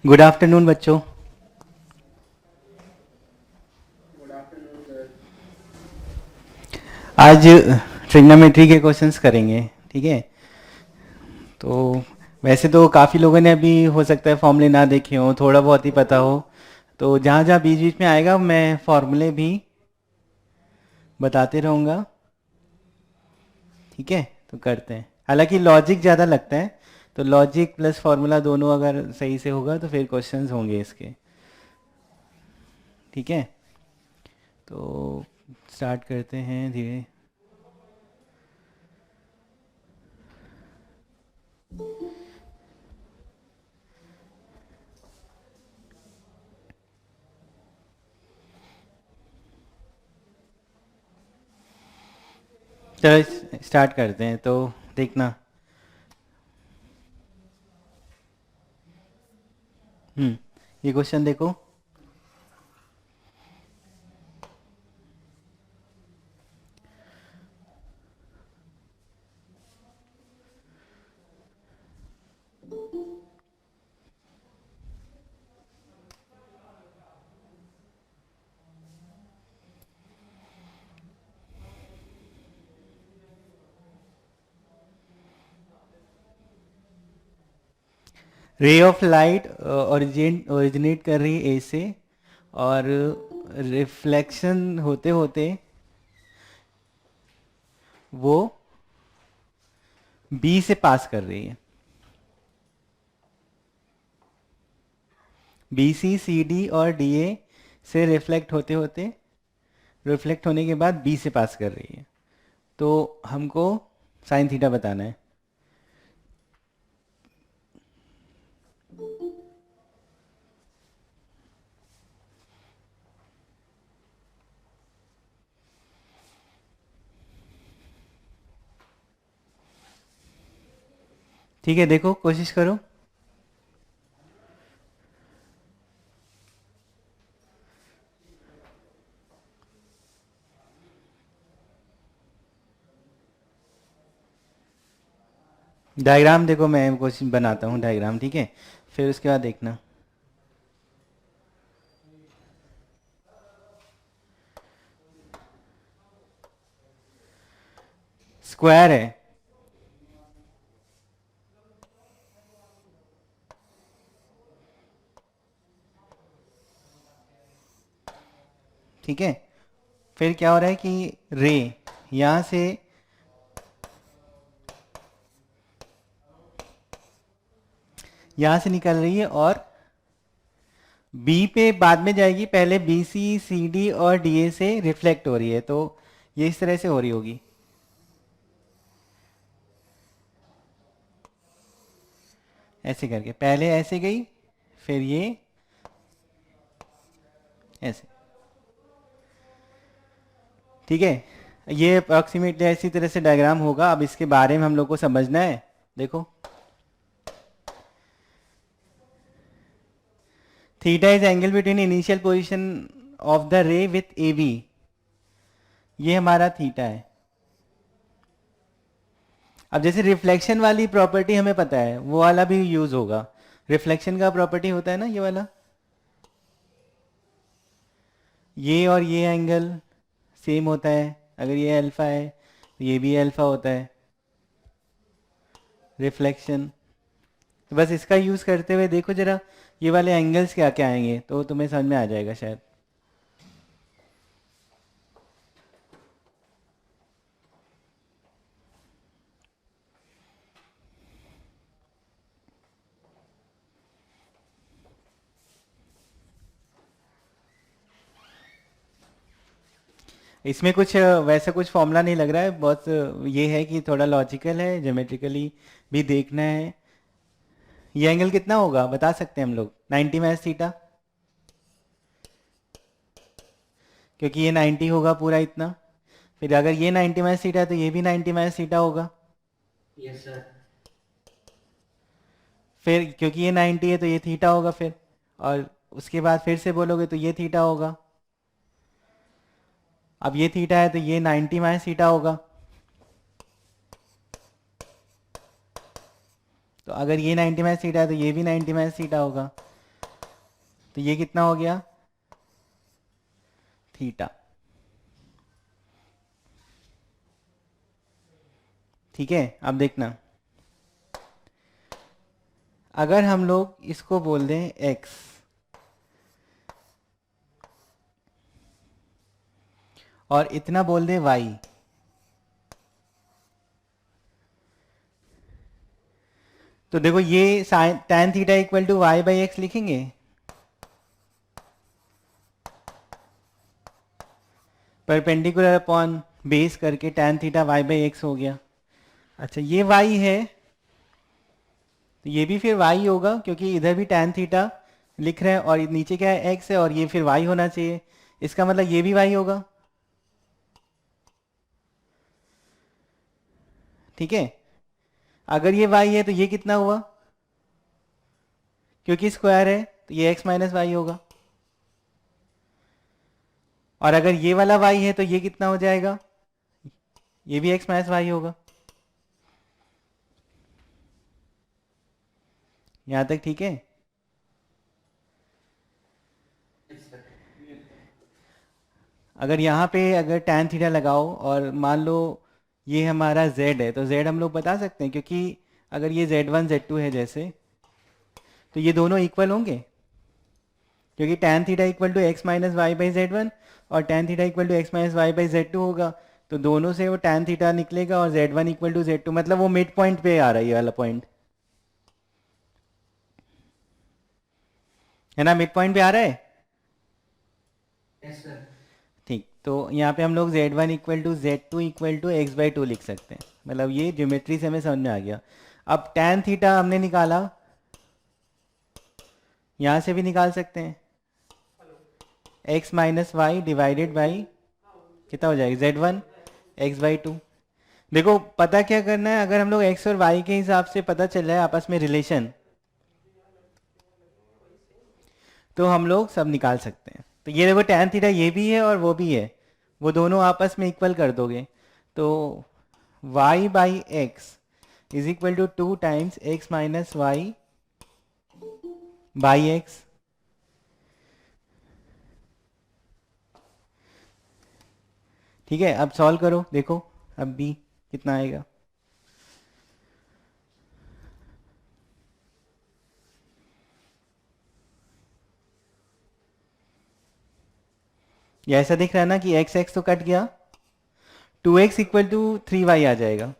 Good afternoon बच्चों। आज trigonometry के क्वेश्चंस करेंगे, ठीक है। तो वैसे तो काफ़ी लोगों ने अभी हो सकता है फॉर्मूले ना देखे हो, थोड़ा बहुत ही पता हो। तो जहाँ जहाँ बीच बीच में आएगा मैं फॉर्मूले भी बताते रहूँगा, ठीक है। तो करते हैं, हालांकि लॉजिक ज़्यादा लगता है, तो लॉजिक प्लस फार्मूला दोनों अगर सही से होगा तो फिर क्वेश्चंस होंगे इसके, ठीक है। तो स्टार्ट करते हैं धीरे। चलो स्टार्ट करते हैं, तो देखना। ये क्वेश्चन देखो। रे ऑफ लाइट ओरिजिनेट कर रही है ए से, और रिफ्लेक्शन होते होते वो बी से पास कर रही है। बी सी सी डी और डी ए से रिफ्लेक्ट होने के बाद बी से पास कर रही है। तो हमको साइन थीटा बताना है। ठीक है, देखो कोशिश करो। डायग्राम देखो, मैं क्वेश्चन बनाता हूँ डायग्राम, ठीक है, फिर उसके बाद देखना। स्क्वायर है, ठीक है। फिर क्या हो रहा है कि रे यहाँ से निकल रही है और बी पे बाद में जाएगी, पहले बी सी सी डी और डी ए से रिफ्लेक्ट हो रही है। तो ये इस तरह से हो रही होगी, ऐसे करके पहले ऐसे गई, फिर ये ऐसे, ठीक है। ये अप्रॉक्सीमेटली ऐसी तरह से डायग्राम होगा। अब इसके बारे में हम लोग को समझना है। देखो, theta is angle between initial position of the ray with A B. ये हमारा थीटा है। अब जैसे रिफ्लेक्शन वाली प्रॉपर्टी हमें पता है, वो वाला भी यूज होगा। रिफ्लेक्शन का प्रॉपर्टी होता है ना ये वाला, ये और ये एंगल सेम होता है। अगर ये अल्फा है तो ये भी अल्फा होता है, रिफ्लेक्शन। तो बस इसका यूज करते हुए देखो जरा, ये वाले एंगल्स क्या क्या आएंगे, तो तुम्हें समझ में आ जाएगा शायद। इसमें कुछ वैसा कुछ फॉर्मूला नहीं लग रहा है, बहुत ये है कि थोड़ा लॉजिकल है, ज्योमेट्रिकली भी देखना है। ये एंगल कितना होगा बता सकते हैं हम लोग? 90 माइनस थीटा, क्योंकि ये 90 होगा पूरा इतना। फिर अगर ये 90 माइनस थीटा है तो ये भी 90 माइनस थीटा होगा। Yes sir. फिर क्योंकि ये 90 है तो ये थीटा होगा फिर, और उसके बाद फिर से बोलोगे तो ये थीटा होगा। अब ये थीटा है तो ये 90 माइनस थीटा होगा। तो अगर ये 90 माइनस थीटा है तो ये भी 90 माइनस थीटा होगा। तो ये कितना हो गया, थीटा। ठीक है, अब देखना, अगर हम लोग इसको बोल दें x और इतना बोल दें y, तो देखो ये sine tan theta equal to y by x लिखेंगे। परपेंडिकुलर अपॉन बेस करके tan theta y by x हो गया। अच्छा ये y है, तो ये भी फिर y होगा, क्योंकि इधर भी tan थीटा लिख रहे हैं और नीचे क्या है, x है, और ये फिर y होना चाहिए। इसका मतलब ये भी y होगा। ठीक है, अगर ये y है तो ये कितना हुआ, क्योंकि स्क्वायर है तो ये x माइनस वाई होगा। और अगर ये वाला y है तो ये कितना हो जाएगा, ये भी x माइनस वाई होगा। यहां तक ठीक है। अगर यहाँ पे अगर tan थीटा लगाओ और मान लो ये हमारा z है, तो z हम लोग बता सकते हैं, क्योंकि अगर ये z1 z2 है जैसे, तो ये दोनों इक्वल होंगे, क्योंकि tan theta equal to x minus y by z one और tan theta equal to x minus y by z two होगा। तो दोनों से वो tan थीटा निकलेगा और z1 इक्वल टू z2, मतलब वो मिड पॉइंट पे आ रहा है, ये वाला पॉइंट है ना, मिड पॉइंट पे आ रहा है। Yes sir. ठीक, तो यहाँ पे हम लोग z1 equal to z2 equal to x by two लिख सकते हैं, मतलब ये ज्योमेट्री से हमें समझ में आ गया। अब tan थीटा हमने निकाला, यहाँ से भी निकाल सकते हैं, x minus y divided by कितना हो जाएगा, z1 एक्स बाई टू। देखो पता क्या करना है, अगर हम लोग x और y के हिसाब से पता चल रहा है आपस में रिलेशन, तो हम लोग सब निकाल सकते हैं। तो ये देखो tan थीटा ये भी है और वो भी है, वो दोनों आपस में इक्वल कर दोगे, तो y by x is equal to 2 times x minus y by x. ठीक है, अब सॉल्व करो, देखो अब b कितना आएगा। ये ऐसा दिख रहा है ना कि x x तो कट गया, 2x इक्वल टू 3y आ जाएगा।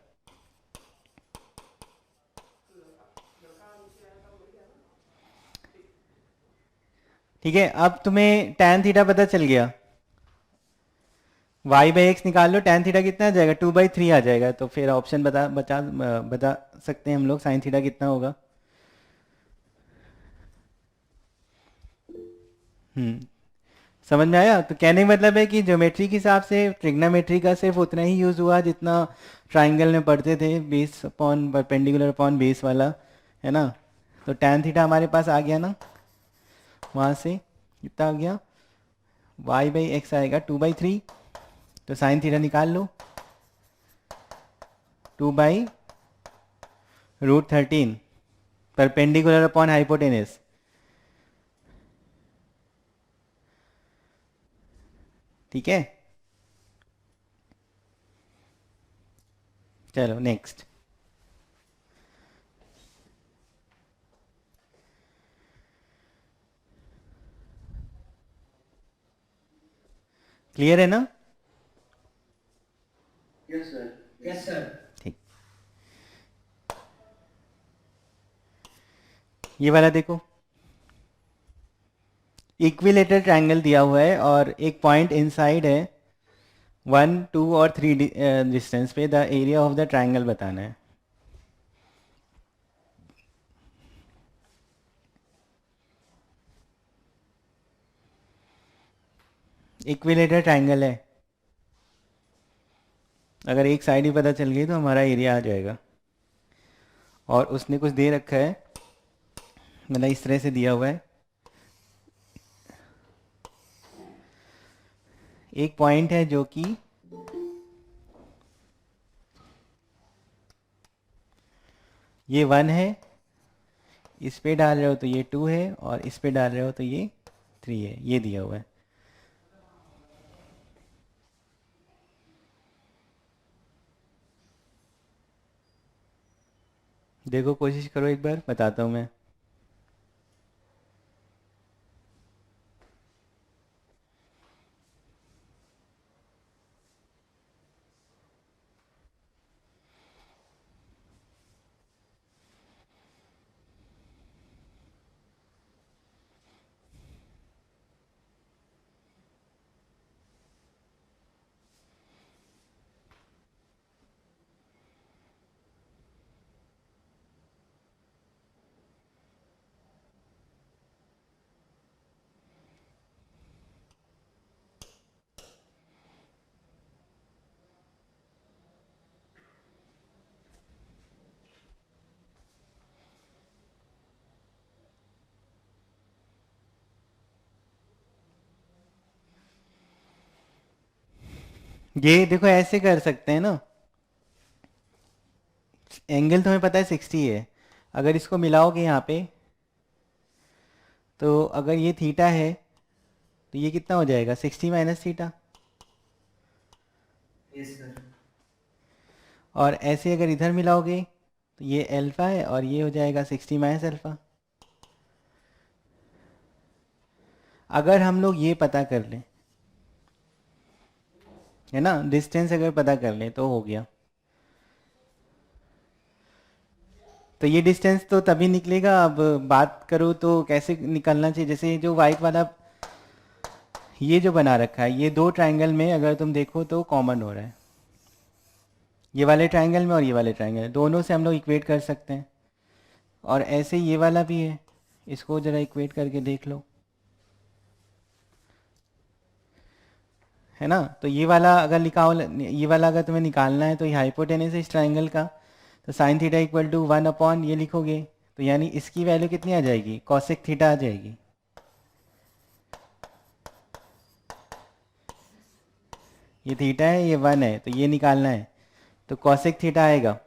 ठीक है, अब तुम्हें tan थीटा पता चल गया, y बाई एक्स निकाल लो, tan थीटा कितना आ जाएगा, 2/3 आ जाएगा। तो फिर ऑप्शन बता सकते हैं हम लोग sin थीटा कितना होगा। समझ में आया। तो कहने का मतलब है कि ज्योमेट्री के हिसाब से ट्रिग्नोमेट्री का सिर्फ उतना ही यूज़ हुआ जितना ट्राइंगल में पढ़ते थे, base upon perpendicular upon base वाला, है ना। तो tan थीटा हमारे पास आ गया ना, वहाँ से कितना आ गया, y बाई एक्स आएगा 2/3, तो sin थीटा निकाल लो, 2/√13 परपेंडिकुलर अपॉन हाइपोटेनस। ठीक है, चलो नेक्स्ट। क्लियर है ना। Yes sir. Yes sir. ठीक, ये वाला देखो, इक्विलेटरल ट्रायंगल दिया हुआ है और एक पॉइंट इनसाइड है, 1 2 और 3 डिस्टेंस पे, the area of the triangle बताना है। इक्विलेटरल ट्रायंगल है, अगर एक साइड ही पता चल गई तो हमारा एरिया आ जाएगा। और उसने कुछ दे रखा है, मतलब इस तरह से दिया हुआ है, एक पॉइंट है जो कि ये 1 है, इस पे डाल रहे हो तो ये 2 है, और इस पे डाल रहे हो तो ये 3 है, ये दिया हुआ है। देखो कोशिश करो एक बार, बताता हूँ मैं। ये देखो ऐसे कर सकते हैं ना, एंगल तुम्हें पता है 60 है, अगर इसको मिलाओगे यहाँ पे, तो अगर ये थीटा है तो ये कितना हो जाएगा, 60 माइनस थीटा। Yes sir. और ऐसे अगर इधर मिलाओगे तो ये अल्फा है, और ये हो जाएगा 60 माइनस अल्फा। अगर हम लोग ये पता कर लें, है ना, डिस्टेंस अगर पता कर लें तो हो गया। तो ये डिस्टेंस तो तभी निकलेगा, अब बात करो तो कैसे निकलना चाहिए, जैसे जो वाइट वाला ये जो बना रखा है, ये दो ट्रायंगल में अगर तुम देखो तो कॉमन हो रहा है, ये वाले ट्रायंगल में और ये वाले ट्रायंगल, दोनों से हम लोग इक्वेट कर सकते हैं। और ऐसे ये वाला भी है, इसको ज़रा इक्वेट करके देख लो, है ना। तो ये वाला अगर निकाल, ये वाला अगर तुम्हें निकालना है तो ये हाइपोटेनस है इस ट्रायंगल का, तो sine theta equal to 1 upon ये लिखोगे, तो यानी इसकी वैल्यू कितनी आ जाएगी, कॉसेक थीटा आ जाएगी। ये थीटा है, ये 1 है, तो ये निकालना है, तो कॉसेक थीटा आएगा।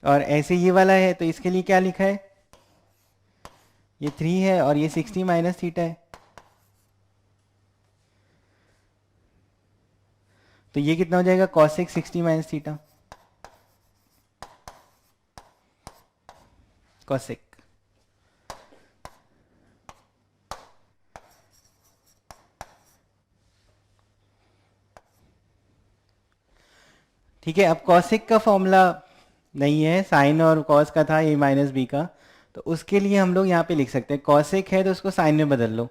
और ऐसे ये वाला है तो इसके लिए क्या लिखा है, ये 3 है और ये 60 माइनस थीटा है, तो ये कितना हो जाएगा, कॉसेक 60 माइनस थीटा, कॉसेक। ठीक है, अब कॉसेक का फॉर्मूला नहीं है, साइन और कॉस का था, ए माइनस बी का, तो उसके लिए हम लोग यहाँ पे लिख सकते हैं, कॉसेक है तो उसको साइन में बदल लो।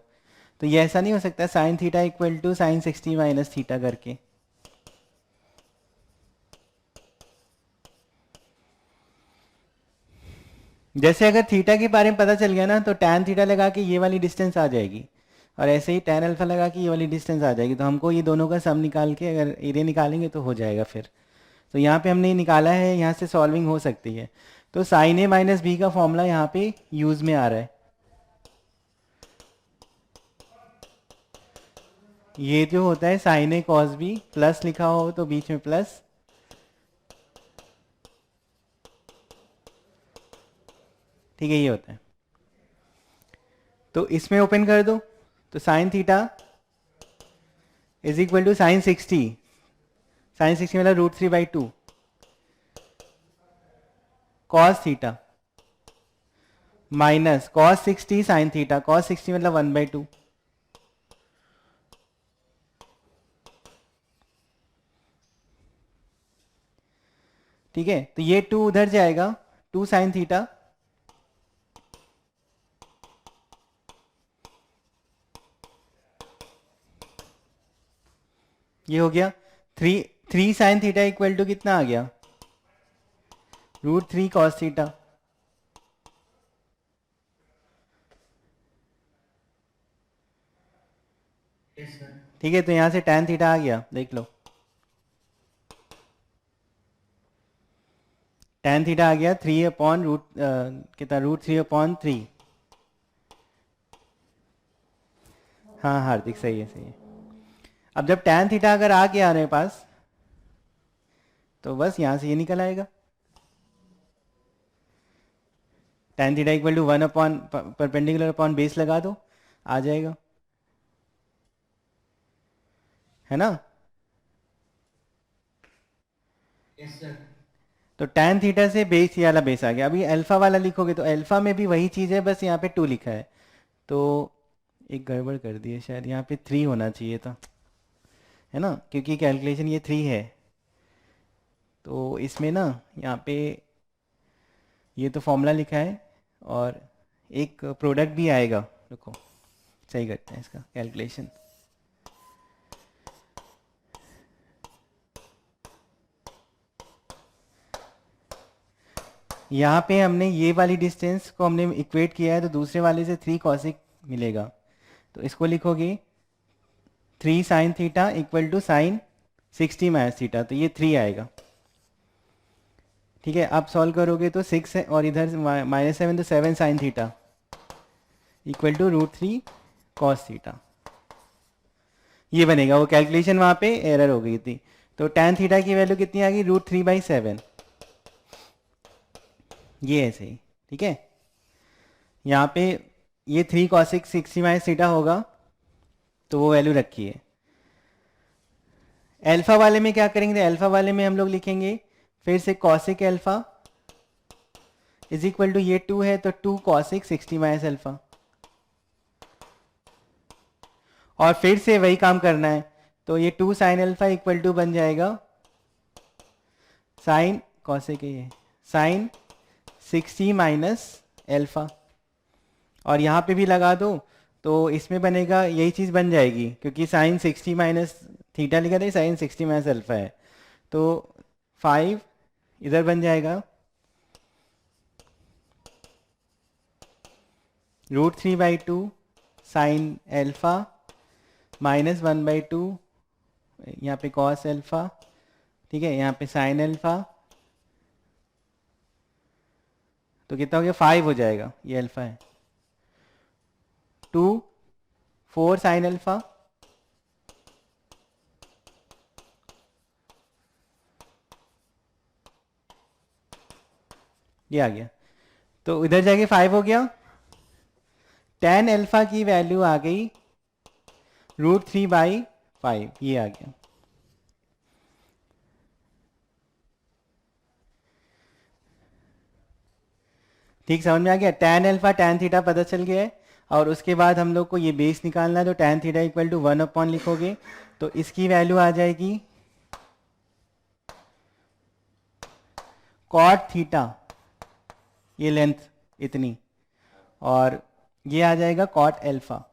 तो ये ऐसा नहीं हो सकता sine theta equal to sine 60 minus theta करके, जैसे अगर थीटा के बारे में पता चल गया ना तो टैन थीटा लगा के ये वाली डिस्टेंस आ जाएगी, और ऐसे ही टैन अल्फा लगा के ये वाली डिस्टेंस आ जाएगी, तो हमको ये दोनों का सम निकाल के अगर एरिया निकालेंगे तो हो जाएगा फिर। तो यहाँ पे हमने ये निकाला है, यहाँ से सॉल्विंग हो सकती है। तो साइन ए माइनस बी का फॉर्मूला यहाँ पे यूज में आ रहा है, ये जो होता है sign A cos B, plus लिखा हो तो बीच में प्लस, ठीक है, ये होता है। तो इसमें ओपन कर दो, तो sine theta is equal to sine 60, sine 60 मतलब √3/2 cos theta minus cos 60 sine theta, cos 60 मतलब 1/2, ठीक है। तो ये 2 उधर जाएगा, 2 साइन थीटा, ये हो गया 3 साइन थीटा इक्वल टू कितना आ गया, √3 कॉस थीटा। Yes sir. ठीक है, तो यहां से tan थीटा आ गया, देख लो tan थीटा आ गया 3 अपॉन रूट कितना, √3/3। हाँ हार्दिक, सही है सही है। अब जब tan थीटा अगर आ गया हमारे पास, तो बस यहाँ से ये निकल आएगा, tan theta equal to 1 upon perpendicular upon base लगा दो, आ जाएगा, है ना। Yes sir. तो tan थीटा से बेस, ये वाला बेस आ गया। अभी अल्फा वाला लिखोगे तो अल्फा में भी वही चीज़ है, बस यहाँ पे 2 लिखा है, तो एक गड़बड़ कर दी है शायद, यहाँ पे 3 होना चाहिए था, है ना, क्योंकि कैलकुलेशन ये 3 है। तो इसमें ना यहाँ पे ये तो फॉर्मूला लिखा है, और एक प्रोडक्ट भी आएगा, रुको सही करते हैं इसका कैलकुलेशन। यहाँ पे हमने ये वाली डिस्टेंस को हमने इक्वेट किया है, तो दूसरे वाले से 3 कॉसिक मिलेगा, तो इसको लिखोगे 3 sine theta equal to sine 60 minus theta, तो ये 3 आएगा। ठीक है, अब सॉल्व करोगे तो 6 है, और इधर -7, तो 7 sine theta equal to √3 cos theta, ये बनेगा। वो कैलकुलेशन वहाँ पे एरर हो गई थी, तो tan थीटा की वैल्यू कितनी आ गई, √3/7, ये है सही। ठीक है, यहाँ पे ये 3 कॉसिक 60 माइनस थीटा होगा, तो वो वैल्यू रखी है। अल्फा वाले में क्या करेंगे, अल्फा वाले में हम लोग लिखेंगे फिर से cosec alpha is equal to, ये 2 है तो 2 कॉसिक 60 माइनस अल्फा, और फिर से वही काम करना है, तो ये 2 साइन अल्फा इक्वल टू बन जाएगा साइन कॉसिक, ये साइन 60 माइनस अल्फा, और यहाँ पे भी लगा दो तो इसमें बनेगा, यही चीज़ बन जाएगी, क्योंकि साइन 60 माइनस थीटा लिखा था, साइन 60 माइनस अल्फा है, तो 5 इधर बन जाएगा √3/2 साइन अल्फा -1/2, यहाँ पे कॉस अल्फा, ठीक है, यहाँ पे साइन अल्फा, तो कितना हो गया, 5 हो जाएगा, ये अल्फा है, 2 4 साइन अल्फा, ये आ गया, तो इधर जाके 5 हो गया। tan अल्फा की वैल्यू आ गई √3/5, ये आ गया। ठीक, समझ में आ गया। tan अल्फा tan थीटा पता चल गया है, और उसके बाद हम लोग को ये बेस निकालना है, तो tan theta equal to 1 upon लिखोगे, तो इसकी वैल्यू आ जाएगी cot थीटा, ये लेंथ इतनी, और ये आ जाएगा cot अल्फा,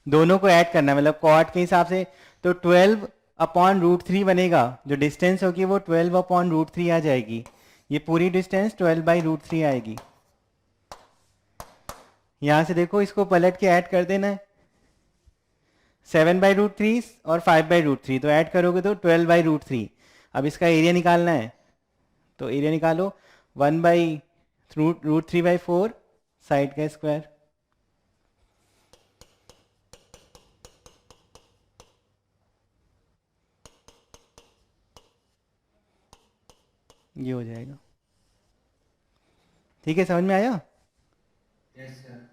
दोनों को ऐड करना है, मतलब cot के हिसाब से, तो 12 अपॉन √3 बनेगा, जो डिस्टेंस होगी वो 12 अपॉन √3 आ जाएगी, ये पूरी डिस्टेंस 12/√3 आएगी। यहां से देखो, इसको पलट के ऐड कर देना है, 7/√3 और 5/√3, तो ऐड करोगे तो 12/√3। अब इसका एरिया निकालना है, तो एरिया निकालो, 1/√3/4 साइड का स्क्वायर, ये हो जाएगा। ठीक है, समझ में आया। Yes sir.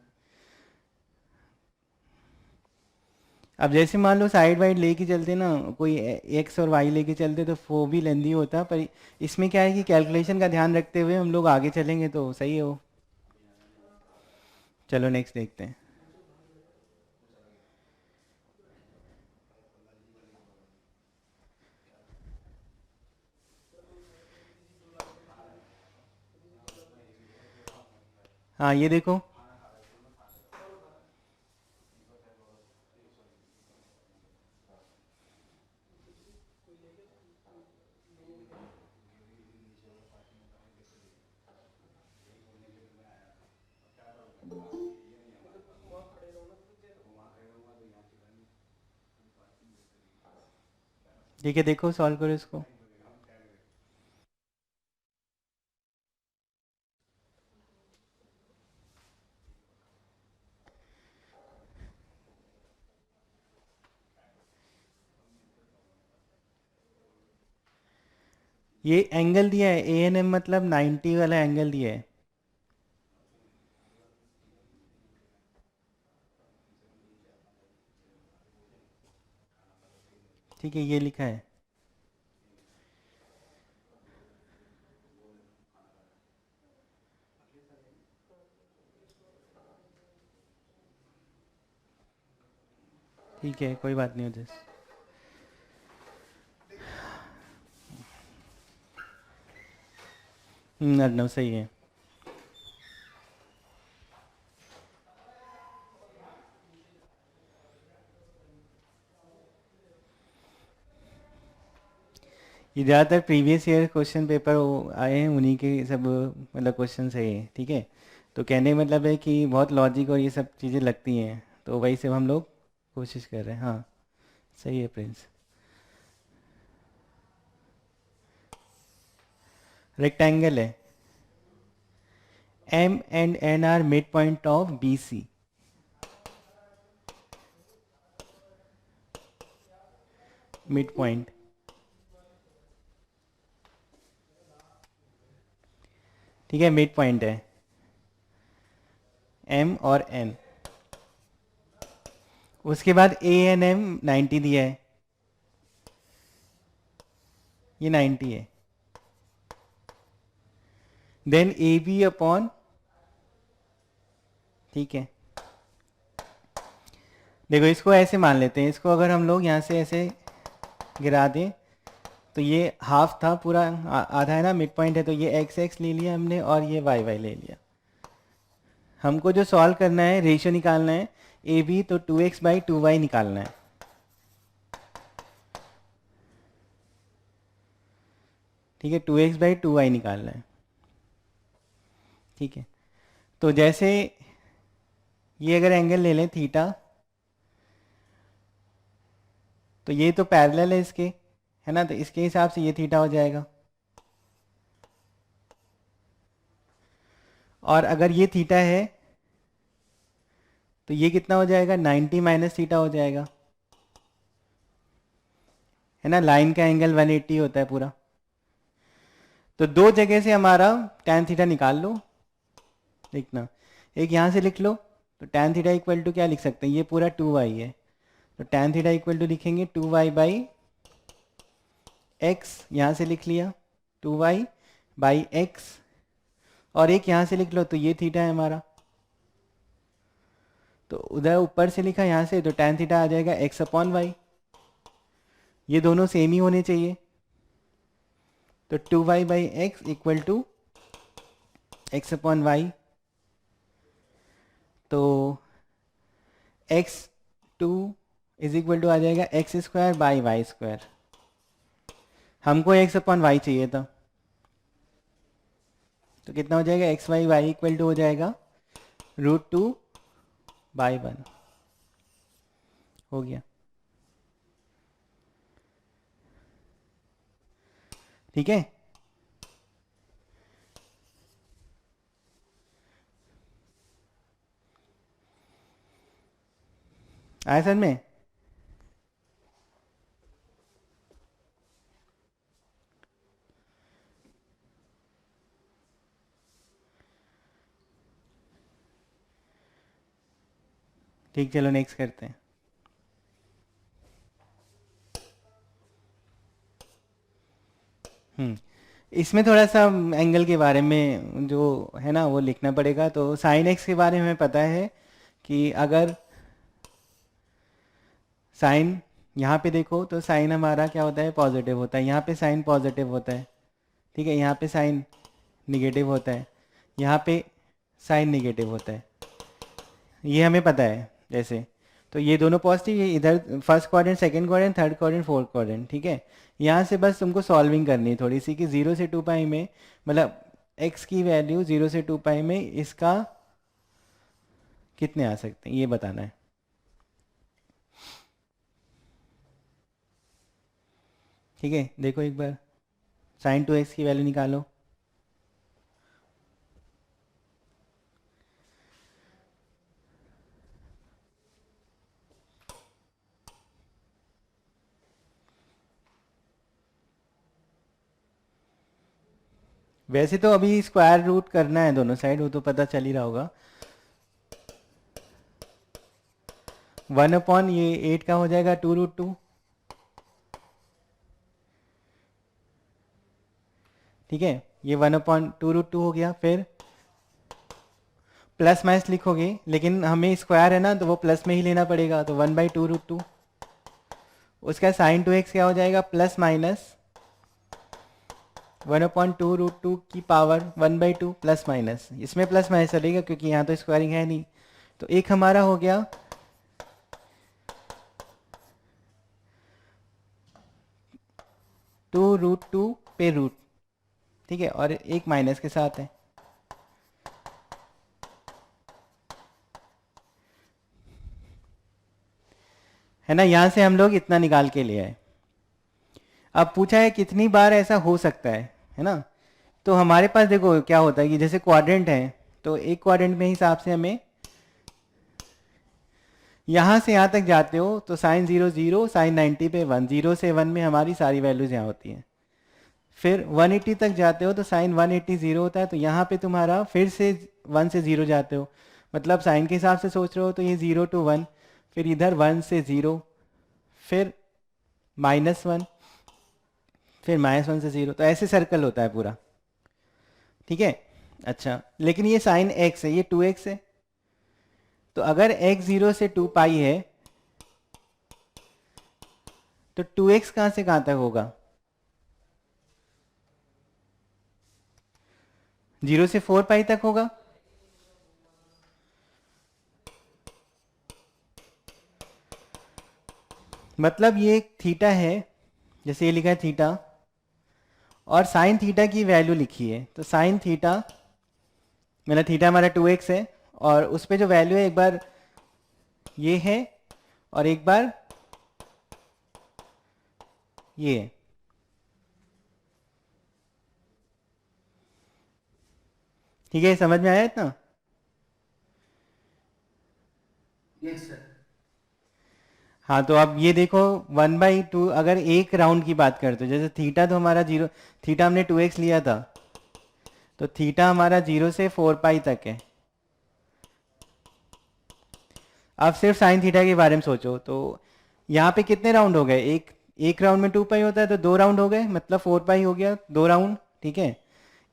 अब जैसे मान लो साइड वाइड लेके चलते ना, कोई एक्स और वाई लेके चलते, तो वो भी लेंदी होता, पर इसमें क्या है कि कैलकुलेशन का ध्यान रखते हुए हम लोग आगे चलेंगे तो सही है वो। चलो नेक्स्ट देखते हैं। हाँ, ये देखो, ठीक है, देखो सॉल्व करो इसको। ये एंगल दिया है ए एन एम, मतलब 90 वाला एंगल दिया है। ठीक है, ये लिखा है। ठीक है, कोई बात नहीं हो जैसे। अर्नव सही है। ये ज़्यादातर प्रीवियस ईयर क्वेश्चन पेपर आए हैं, उन्हीं के सब मतलब क्वेश्चन है ये। ठीक है, तो कहने का मतलब है कि बहुत लॉजिक और ये सब चीज़ें लगती हैं, तो वही सब हम लोग कोशिश कर रहे हैं। हाँ, सही है प्रिंस। रेक्टेंगल है, M and N are mid point of B C. Mid point, ठीक है, मिड पॉइंट है एम और एन। उसके बाद ए एन एम 90 दिया है, ये 90 है। देन ए बी अपॉन, ठीक है, देखो इसको ऐसे मान लेते हैं, इसको अगर हम लोग यहाँ से ऐसे गिरा दें तो ये हाफ था पूरा, आधा है ना, मिड पॉइंट है, तो ये एक्स एक्स ले लिया हमने और ये वाई वाई ले लिया। हमको जो सॉल्व करना है, रेशियो निकालना है ए बी, तो 2x/2y निकालना है। ठीक है, 2x/2y निकालना है। ठीक है, तो जैसे ये अगर एंगल ले लें थीटा, तो ये तो पैरेलल है इसके, है ना, तो इसके हिसाब से ये थीटा हो जाएगा। और अगर ये थीटा है तो ये कितना हो जाएगा, 90 माइनस थीटा हो जाएगा, है ना। लाइन का एंगल 180 होता है पूरा। तो दो जगह से हमारा tan थीटा निकाल लो, देखना, एक यहाँ से लिख लो, तो tan थीटा इक्वल टू क्या लिख सकते हैं, ये पूरा 2y है, तो tan थीटा इक्वल टू लिखेंगे 2y/x, यहाँ से लिख लिया 2y/x, और एक यहाँ से लिख लो, तो ये थीटा है हमारा, तो उधर ऊपर से लिखा यहाँ से, तो tan थीटा आ जाएगा x/y। ये दोनों सेम ही होने चाहिए, तो 2y/x इक्वल टू x/y। तो x2 इज इक्वल टू आ जाएगा x² / y²। हमको x/y चाहिए था, तो कितना हो जाएगा, x/y इक्वल टू हो जाएगा √2/1। हो गया, ठीक है। आया सर में? ठीक, चलो नेक्स्ट करते हैं। इसमें थोड़ा सा एंगल के बारे में जो है ना वो लिखना पड़ेगा। तो साइन एक्स के बारे में हमें पता है कि अगर साइन यहाँ पे देखो, तो साइन हमारा क्या होता है, पॉजिटिव होता है। यहाँ पे साइन पॉजिटिव होता है, ठीक है। यहाँ पे साइन निगेटिव होता है, यहाँ पे साइन निगेटिव होता है, ये हमें पता है जैसे। तो ये दोनों पॉजिटिव, ये इधर first quadrant, second quadrant, third quadrant, fourth quadrant, ठीक है। यहाँ से बस तुमको सॉल्विंग करनी है थोड़ी सी, कि 0 से 2 पाई में, मतलब x की वैल्यू 0 से 2 पाई में इसका कितने आ सकते हैं, ये बताना है। ठीक है, देखो एक बार, साइन 2x की वैल्यू निकालो। वैसे तो अभी स्क्वायर रूट करना है दोनों साइड, वो तो पता चल ही रहा होगा। 1 अपॉन ये 8 का हो जाएगा 2√2, ठीक है। ये 1/2√2 हो गया। फिर प्लस माइनस लिखोगे, लेकिन हमें स्क्वायर है ना, तो वो प्लस में ही लेना पड़ेगा, तो 1/2√2। उसका साइन 2x क्या हो जाएगा, प्लस माइनस 1/2√2 की पावर 1/2 प्लस माइनस, इसमें प्लस माइनस चलेगा क्योंकि यहाँ तो स्क्वायरिंग है नहीं। तो एक हमारा हो गया 2√2 पे रूट, ठीक है, और एक माइनस के साथ है ना। यहाँ से हम लोग इतना निकाल के ले आए। अब पूछा है कितनी बार ऐसा हो सकता है ना। तो हमारे पास देखो क्या होता है कि जैसे क्वाड्रेंट है, तो एक क्वाड्रेंट में हिसाब से हमें यहाँ से यहाँ तक जाते हो तो साइन 0 0, साइन 90 पे 1, 0 से 1 में हमारी सारी वैल्यूज यहाँ होती हैं। फिर 180 तक जाते हो तो साइन 180 0 होता है, तो यहाँ पे तुम्हारा फिर से 1 से 0 जाते हो, मतलब साइन के हिसाब से सोच रहे हो तो ये 0 to 1, फिर इधर 1 से 0, फिर -1, फिर -1 से 0, तो ऐसे सर्कल होता है पूरा, ठीक है। अच्छा, लेकिन ये साइन x है, ये 2x है, तो अगर x 0 से 2 पाई है तो 2x कहाँ से कहाँ तक होगा, 0 से 4 पाई तक होगा। मतलब ये एक थीटा है, जैसे ये लिखा है थीटा, और साइन थीटा की वैल्यू लिखी है, तो साइन थीटा मतलब थीटा हमारा 2x है, और उस पर जो वैल्यू है एक बार ये है और एक बार ये है, ठीक है। समझ में आया इतना। Yes sir. हाँ, तो अब ये देखो 1/2, अगर एक राउंड की बात करते हो, जैसे थीटा तो हमारा 0, थीटा हमने 2x लिया था, तो थीटा हमारा 0 से 4 पाई तक है। अब सिर्फ साइन थीटा के बारे में सोचो, तो यहाँ पे कितने राउंड हो गए, एक राउंड में 2 पाई होता है, तो 2 राउंड हो गए, मतलब 4 पाई हो गया, 2 राउंड, ठीक है।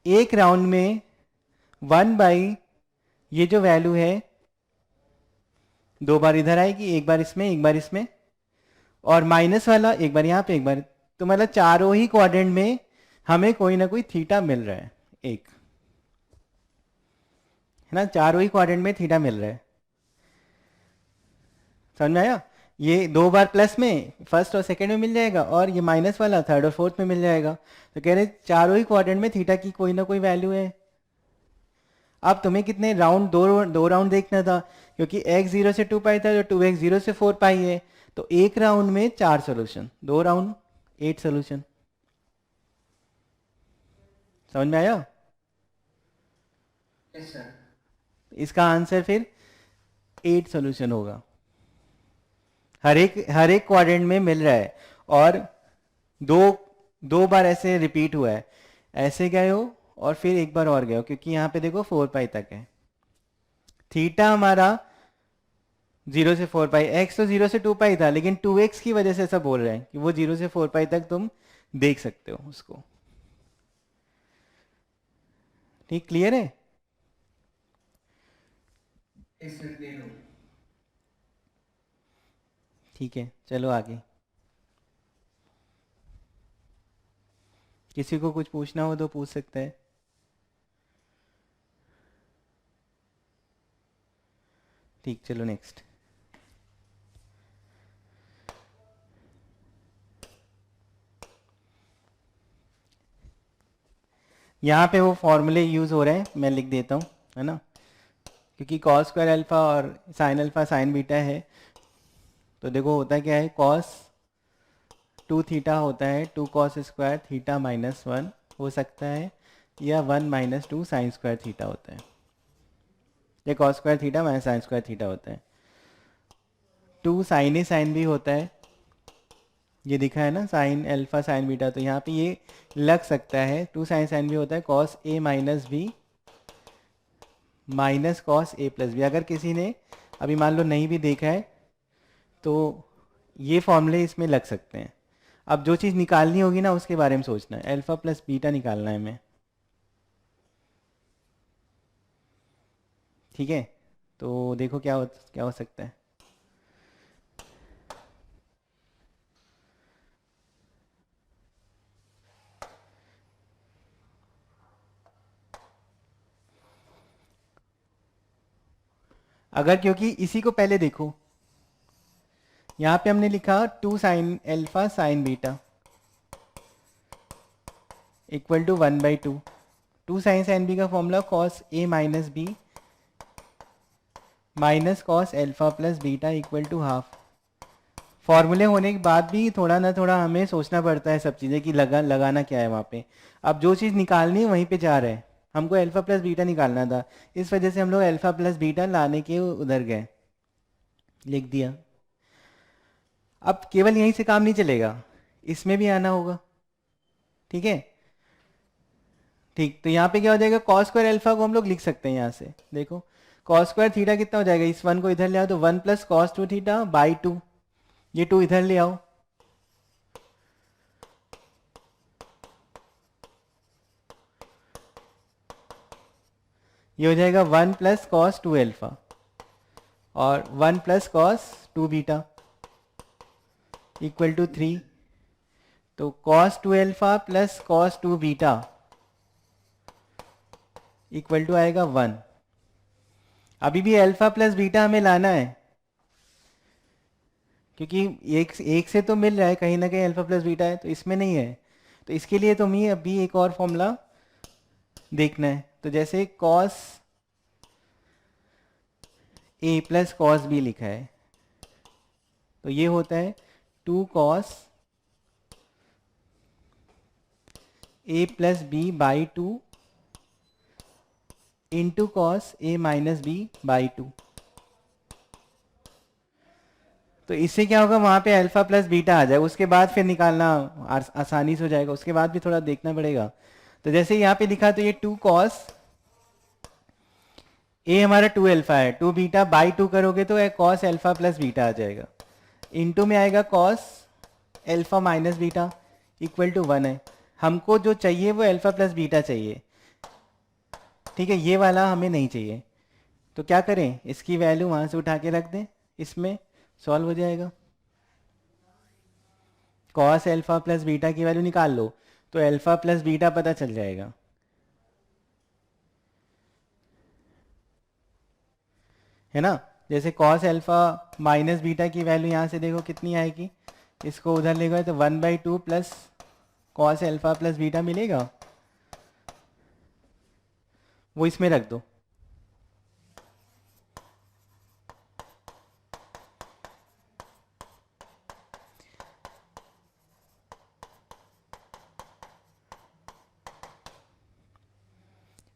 एक राउंड में 1/, ये जो वैल्यू है 2 बार इधर आएगी, एक बार इसमें एक बार इसमें, और माइनस वाला एक बार यहाँ पे एक बार, तो मतलब चारों ही क्वाड्रेंट में हमें कोई ना कोई थीटा मिल रहा है, एक, है ना, चारों ही क्वाड्रेंट में थीटा मिल रहा है। समझ में आया। ये 2 बार प्लस में फर्स्ट और सेकंड में मिल जाएगा, और ये माइनस वाला थर्ड और फोर्थ में मिल जाएगा, तो कह रहे चारों ही क्वाड्रेंट में थीटा की कोई ना कोई वैल्यू है। अब तुम्हें कितने राउंड, दो राउंड देखना था, क्योंकि x 0 से 2 पाई था, तो 2x 0 से 4 पाई है, तो एक राउंड में 4 सोल्यूशन, 2 राउंड 8 सोल्यूशन। समझ में आया। Yes sir. इसका आंसर फिर 8 सोल्यूशन होगा, हर एक क्वाड्रेंट में मिल रहा है, और दो दो बार ऐसे रिपीट हुआ है, ऐसे गए हो और फिर एक बार और गए हो, क्योंकि यहाँ पे देखो 4 पाई तक है। थीटा हमारा 0 से 4 पाई, x तो 0 से 2 पाई था, लेकिन 2x की वजह से ऐसा बोल रहे हैं कि वो 0 से 4 पाई तक तुम देख सकते हो उसको। ठीक, क्लियर है। यस सर, क्लियर हो। ठीक है, चलो आगे। किसी को कुछ पूछना हो तो पूछ सकते हैं। ठीक, चलो नेक्स्ट। यहाँ पे वो फॉर्मूले यूज़ हो रहे हैं, मैं लिख देता हूँ, है ना, क्योंकि कॉस स्क्वायर अल्फा और साइन अल्फा साइन बीटा है। तो देखो होता क्या है, कॉस 2 थीटा होता है 2 कॉस स्क्वायर थीटा -1 हो सकता है, या 1 - 2 साइन स्क्वायर थीटा होता है, या cos square theta minus sine square theta होता है। 2 साइन ही साइन भी होता है, ये दिखा है ना साइन अल्फा साइन बीटा, तो यहाँ पे ये लग सकता है 2 साइन साइन भी होता है cos A minus B minus cos A plus B. अगर किसी ने अभी मान लो नहीं भी देखा है तो ये फॉर्मूले इसमें लग सकते हैं। अब जो चीज़ निकालनी होगी ना उसके बारे में सोचना है, अल्फा प्लस बीटा निकालना है हमें, ठीक है। तो देखो क्या हो सकता है। अगर क्योंकि इसी को पहले देखो, यहाँ पे हमने लिखा 2 sine alpha sine beta equal to 1/2। 2 sine sine B का formula cos A minus B minus cos alpha plus beta equal to half. फॉर्मूले होने के बाद भी थोड़ा ना थोड़ा हमें सोचना पड़ता है सब चीज़ें कि लगाना क्या है वहाँ पे। अब जो चीज़ निकालनी है वहीं पे जा रहे हैं, हमको अल्फा प्लस बीटा निकालना था, इस वजह से हम लोग अल्फा प्लस बीटा लाने के उधर गए, लिख दिया। अब केवल यहीं से काम नहीं चलेगा, इसमें भी आना होगा, ठीक है। ठीक, तो यहाँ पे क्या हो जाएगा, कॉस स्क्वायर अल्फा को हम लोग लिख सकते हैं यहाँ से, देखो कॉस स्क्वायर थीटा कितना हो जाएगा, इस वन को इधर ले आओ तो 1 प्लस कॉस 2 थीटा बाई 2, ये 2 इधर ले आओ, ये हो जाएगा 1 प्लस कॉस 2 अल्फा और 1 plus cos 2 beta equal to 3। तो cos 2 alpha plus cos 2 beta equal to आएगा 1। अभी भी अल्फा प्लस बीटा हमें लाना है, क्योंकि एक से तो मिल रहा है कहीं ना कहीं अल्फा प्लस बीटा है, तो इसमें नहीं है, तो इसके लिए तो हमें अभी एक और फॉर्मूला देखना है। तो जैसे cos A plus cos B लिखा है, तो ये होता है 2 cos A plus B by 2 into cos A minus B by 2। तो इससे क्या होगा, वहां पे अल्फा प्लस बीटा आ जाएगा, उसके बाद फिर निकालना आसानी से हो जाएगा, उसके बाद भी थोड़ा देखना पड़ेगा। तो जैसे यहाँ पे लिखा तो ये 2 कॉस ए हमारा 2 अल्फा है, 2 बीटा बाई 2 करोगे तो कॉस अल्फा प्लस बीटा आ जाएगा, इंटू में आएगा cos alpha minus beta equal to 1 है। हमको जो चाहिए वो अल्फा प्लस बीटा चाहिए, ठीक है, ये वाला हमें नहीं चाहिए। तो क्या करें, इसकी वैल्यू वहां से उठा के रख दें, इसमें सॉल्व हो जाएगा। कॉस अल्फा प्लस बीटा की वैल्यू निकाल लो तो अल्फा प्लस बीटा पता चल जाएगा, है ना। जैसे कॉस अल्फा माइनस बीटा की वैल्यू यहाँ से देखो कितनी आएगी, इसको उधर ले गए तो 1/2 plus cos alpha plus beta मिलेगा, वो इसमें रख दो।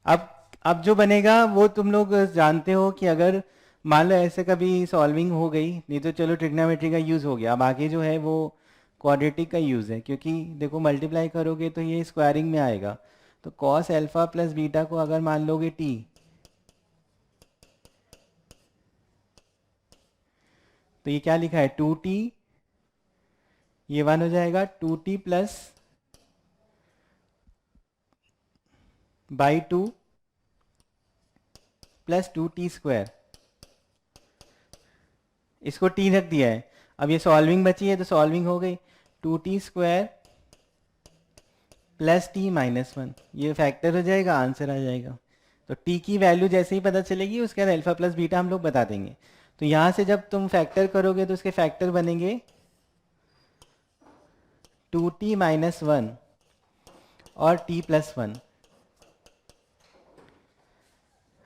अब अब जो बनेगा वो तुम लोग जानते हो कि अगर मान लो ऐसे कभी सॉल्विंग हो गई, नहीं तो चलो ट्रिग्नोमेट्री का यूज़ हो गया, अब आगे जो है वो क्वाड्रेटिक का यूज़ है, क्योंकि देखो मल्टीप्लाई करोगे तो ये स्क्वायरिंग में आएगा। तो कॉस अल्फा प्लस बीटा को अगर मान लोगे टी, तो ये क्या लिखा है 2t, ये 1 हो जाएगा 2t plus by 2 plus 2t square, इसको t रख दिया है। अब ये सॉल्विंग बची है तो सॉल्विंग हो गई, 2t square plus t minus 1, ये फैक्टर हो जाएगा, आंसर आ जाएगा। तो t की वैल्यू जैसे ही पता चलेगी उसके बाद अल्फा प्लस बीटा हम लोग बता देंगे। तो यहाँ से जब तुम फैक्टर करोगे तो उसके फैक्टर बनेंगे 2t माइनस 1 और t प्लस 1,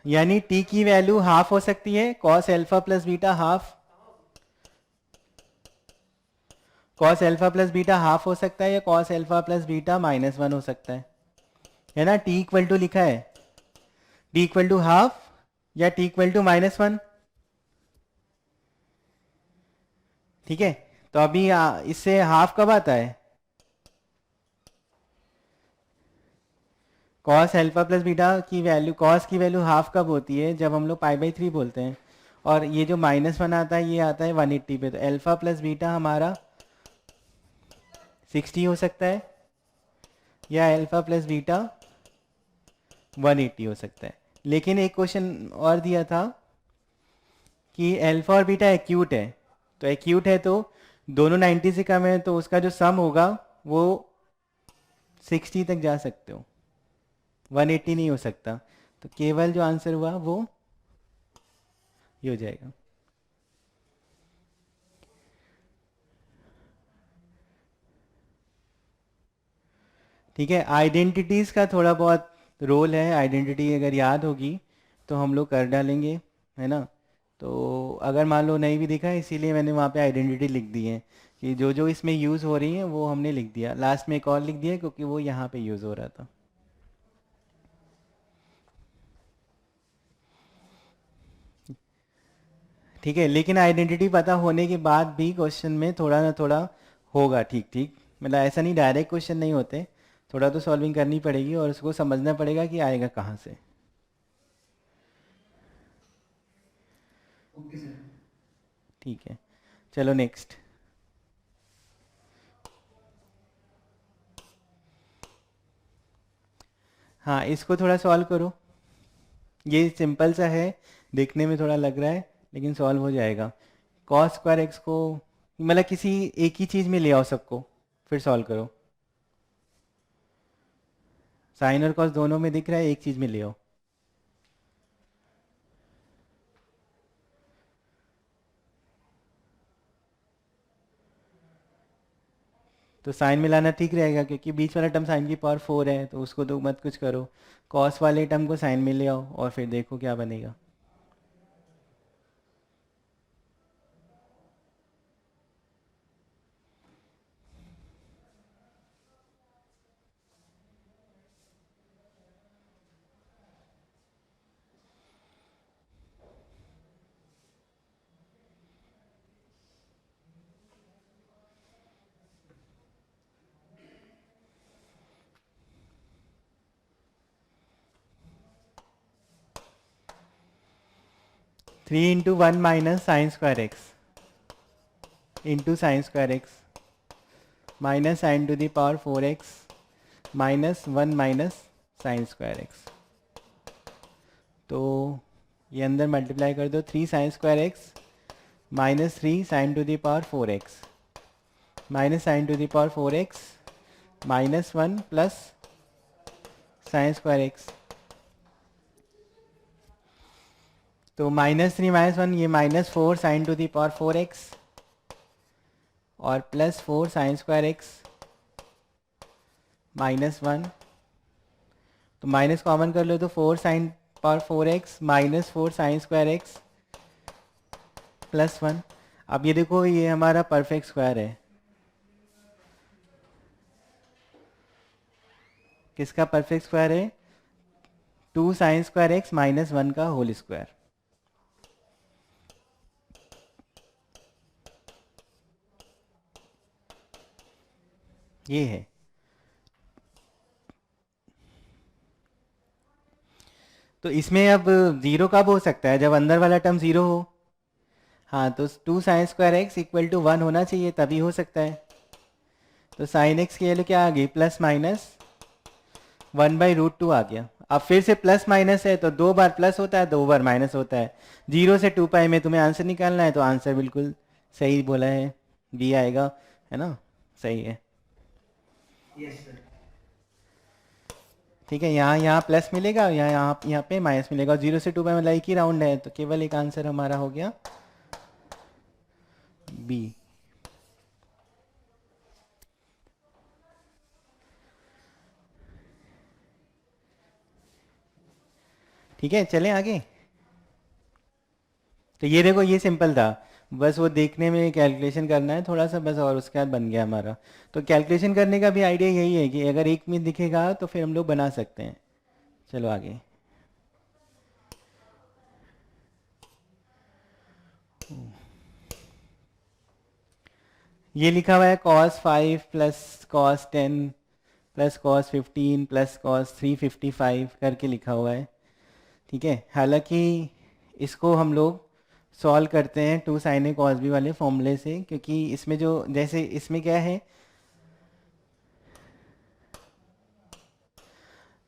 यानी t की वैल्यू हाफ हो सकती है, cos alpha plus beta half, cos alpha plus beta half हो सकता है, या cos alpha plus beta minus 1 हो सकता है ना। t इक्वल टू लिखा है, t इक्वल टू हाफ या t इक्वल टू माइनस 1, ठीक है। तो अभी इससे हाफ कब आता है? कॉस अल्फा प्लस बीटा की वैल्यू, कॉस की वैल्यू हाफ कब होती है? जब हम लोग पाई बाई 3 बोलते हैं। और ये जो -1 आता है ये आता है 180 पे, तो अल्फा प्लस बीटा हमारा 60 हो सकता है, या अल्फा प्लस बीटा 180 हो सकता है। लेकिन एक क्वेश्चन और दिया था कि अल्फा और बीटा एक्यूट है, तो एक्यूट है तो दोनों 90 से कम है, तो उसका जो सम होगा वो 60 तक जा सकते हो, 180 नहीं हो सकता। तो केवल जो आंसर हुआ वो ये हो जाएगा। ठीक है, आइडेंटिटीज़ का थोड़ा बहुत रोल है, आइडेंटिटी अगर याद होगी तो हम लोग कर डालेंगे, है ना। तो अगर मान लो नहीं भी दिखा है, इसीलिए मैंने वहाँ पे आइडेंटिटी लिख दी है कि जो जो इसमें यूज़ हो रही है वो हमने लिख दिया। लास्ट में एक और लिख दिया क्योंकि वो यहाँ पे यूज़ हो रहा था। ठीक है, लेकिन आइडेंटिटी पता होने के बाद भी क्वेश्चन में थोड़ा ना थोड़ा होगा, ठीक ठीक, मतलब ऐसा नहीं डायरेक्ट क्वेश्चन नहीं होते, थोड़ा तो सॉल्विंग करनी पड़ेगी और उसको समझना पड़ेगा कि आएगा कहाँ से। Okay sir. ठीक है, चलो नेक्स्ट। हाँ, इसको थोड़ा सॉल्व करो। ये सिंपल सा है, देखने में थोड़ा लग रहा है लेकिन सॉल्व हो जाएगा। कॉस स्क्वायर एक्स को मतलब किसी एक ही चीज़ में ले आओ सबको, फिर सॉल्व करो। साइन और कॉस दोनों में दिख रहा है, एक चीज़ में ले आओ। तो साइन मिलाना ठीक रहेगा क्योंकि बीच वाला टर्म साइन की पावर 4 है, तो उसको तो मत कुछ करो। कॉस वाले टर्म को साइन में ले आओ और फिर देखो क्या बनेगा। Three into one minus sign square x into sine square x minus sign to the power 4x minus 1 minus sign square x. तो ये अंदर मल्टीप्लाई कर दो, 3 sign square x minus 3 sign to the power 4x minus sign to the power 4x minus 1 plus sine square x. तो -3 - 1 ये -4 sign to the power 4x और plus 4 sign square x -1। तो minus common कर लो तो 4 sine power 4x minus 4 sign square x +1। अब ये देखो ये हमारा परफेक्ट स्क्वायर है। किसका परफेक्ट स्क्वायर है? 2 साइन स्क्वायर एक्स -1 का होल स्क्वायर। ये है। तो इसमें अब जीरो कब हो सकता है? जब अंदर वाला टर्म जीरो हो। हाँ, तो 2 sine square x equal to 1 होना चाहिए, तभी हो सकता है। तो साइन एक्स की वैल्यू क्या आ गई? +-1/√2 आ गया। अब फिर से प्लस माइनस है तो 2 बार प्लस होता है, 2 बार माइनस होता है। 0 से 2π में तुम्हें आंसर निकालना है, तो आंसर बिल्कुल सही बोला है, बी आएगा, है ना। सही है। Yes sir. ठीक है, यहाँ यहाँ प्लस मिलेगा, यहाँ पे माइनस मिलेगा, और 0 से 2π मतलब एक ही राउंड है, तो केवल एक आंसर हमारा हो गया बी। ठीक है, चलें आगे। तो ये देखो ये सिंपल था, बस वो देखने में कैलकुलेशन करना है थोड़ा सा बस, और उसके बाद बन गया हमारा। तो कैलकुलेशन करने का भी आइडिया यही है कि अगर एक में दिखेगा तो फिर हम लोग बना सकते हैं। चलो आगे। ये लिखा हुआ है cos 5 plus cos 10 plus cos 15 plus cos 355 करके लिखा हुआ है, ठीक है। हालांकि इसको हम लोग सॉल्व करते हैं two sine A cos B वाले फॉर्मूले से, क्योंकि इसमें जो जैसे इसमें क्या है,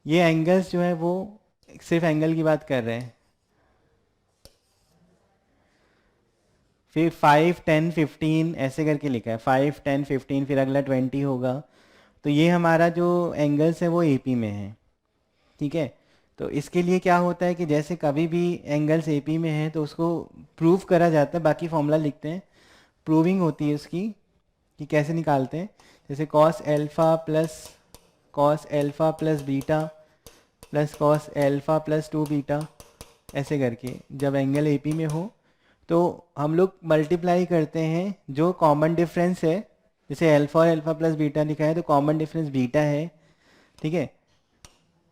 ये एंगल्स जो है वो सिर्फ एंगल की बात कर रहे हैं। फिर 5 10 15 ऐसे करके लिखा है, 5 10 15 फिर अगला 20 होगा। तो ये हमारा जो एंगल्स है वो एपी में है, ठीक है। तो इसके लिए क्या होता है कि जैसे कभी भी एंगल्स एपी में है तो उसको प्रूव करा जाता है, बाकी फॉर्मूला लिखते हैं, प्रूविंग होती है उसकी कि कैसे निकालते हैं। जैसे cos alpha plus beta plus cos alpha plus 2 beta, ऐसे करके जब एंगल एपी में हो तो हम लोग मल्टीप्लाई करते हैं जो कॉमन डिफरेंस है। जैसे एल्फ़ा और एल्फ़ा प्लस बीटा लिखा है तो कॉमन डिफरेंस बीटा है, ठीक है।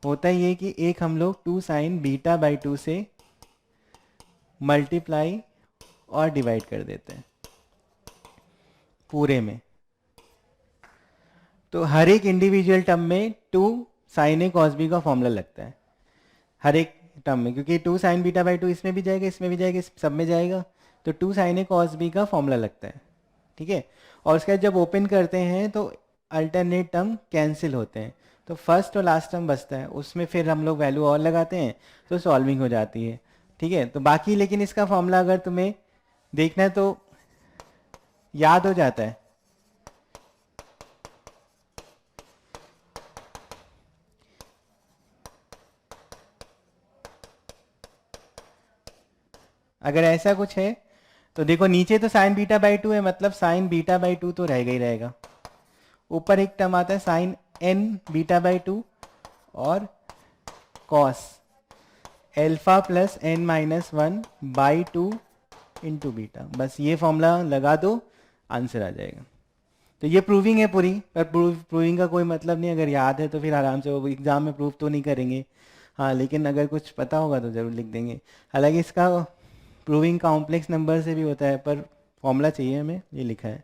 होता ही है कि एक हम लोग 2 साइन बीटा बाई 2 से मल्टीप्लाई और डिवाइड कर देते हैं पूरे में। तो हर एक इंडिविजुअल टर्म में 2 साइन ए कॉस बी का फॉर्मूला लगता है हर एक टर्म में, क्योंकि 2 साइन बीटा बाई 2 इसमें भी जाएगा, इसमें भी जाएगा, इस सब में जाएगा, तो 2 साइन ए कॉस बी का फॉर्मूला लगता है, ठीक है। और उसके बाद जब ओपन करते हैं तो अल्टरनेट टर्म कैंसिल होते हैं, तो फर्स्ट और लास्ट टर्म बचता है, उसमें फिर हम लोग वैल्यू और लगाते हैं तो सॉल्विंग हो जाती है, ठीक है। तो बाकी लेकिन इसका फॉर्मूला अगर तुम्हें देखना है तो याद हो जाता है। अगर ऐसा कुछ है तो देखो नीचे तो साइन बीटा बाई 2 है, मतलब साइन बीटा बाई 2 तो रहेगा ही रहेगा। ऊपर एक टर्म आता है साइन एन बीटा बाई 2 और cos alpha plus N minus 1 by 2 into beta, बस ये फॉर्मूला लगा दो, आंसर आ जाएगा। तो ये प्रूविंग है पूरी, पर प्रूविंग का कोई मतलब नहीं, अगर याद है तो फिर आराम से वो एग्जाम में प्रूव तो नहीं करेंगे, हाँ, लेकिन अगर कुछ पता होगा तो ज़रूर लिख देंगे। हालांकि इसका प्रूविंग कॉम्प्लेक्स नंबर से भी होता है, पर फॉर्मूला चाहिए हमें, ये लिखा है,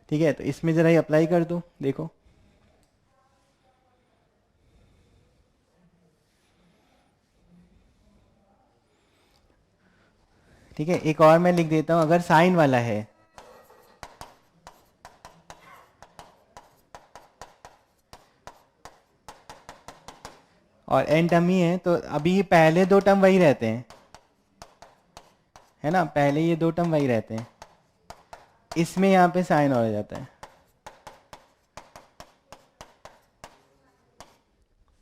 ठीक है। तो इसमें ज़रा ये अप्लाई कर दो, देखो। ठीक है, एक और मैं लिख देता हूँ, अगर साइन वाला है और एन टर्म ही है तो अभी ये पहले 2 टर्म वही रहते हैं, है ना, पहले ये 2 टर्म वही रहते हैं, इसमें यहाँ पे साइन और हो जाता है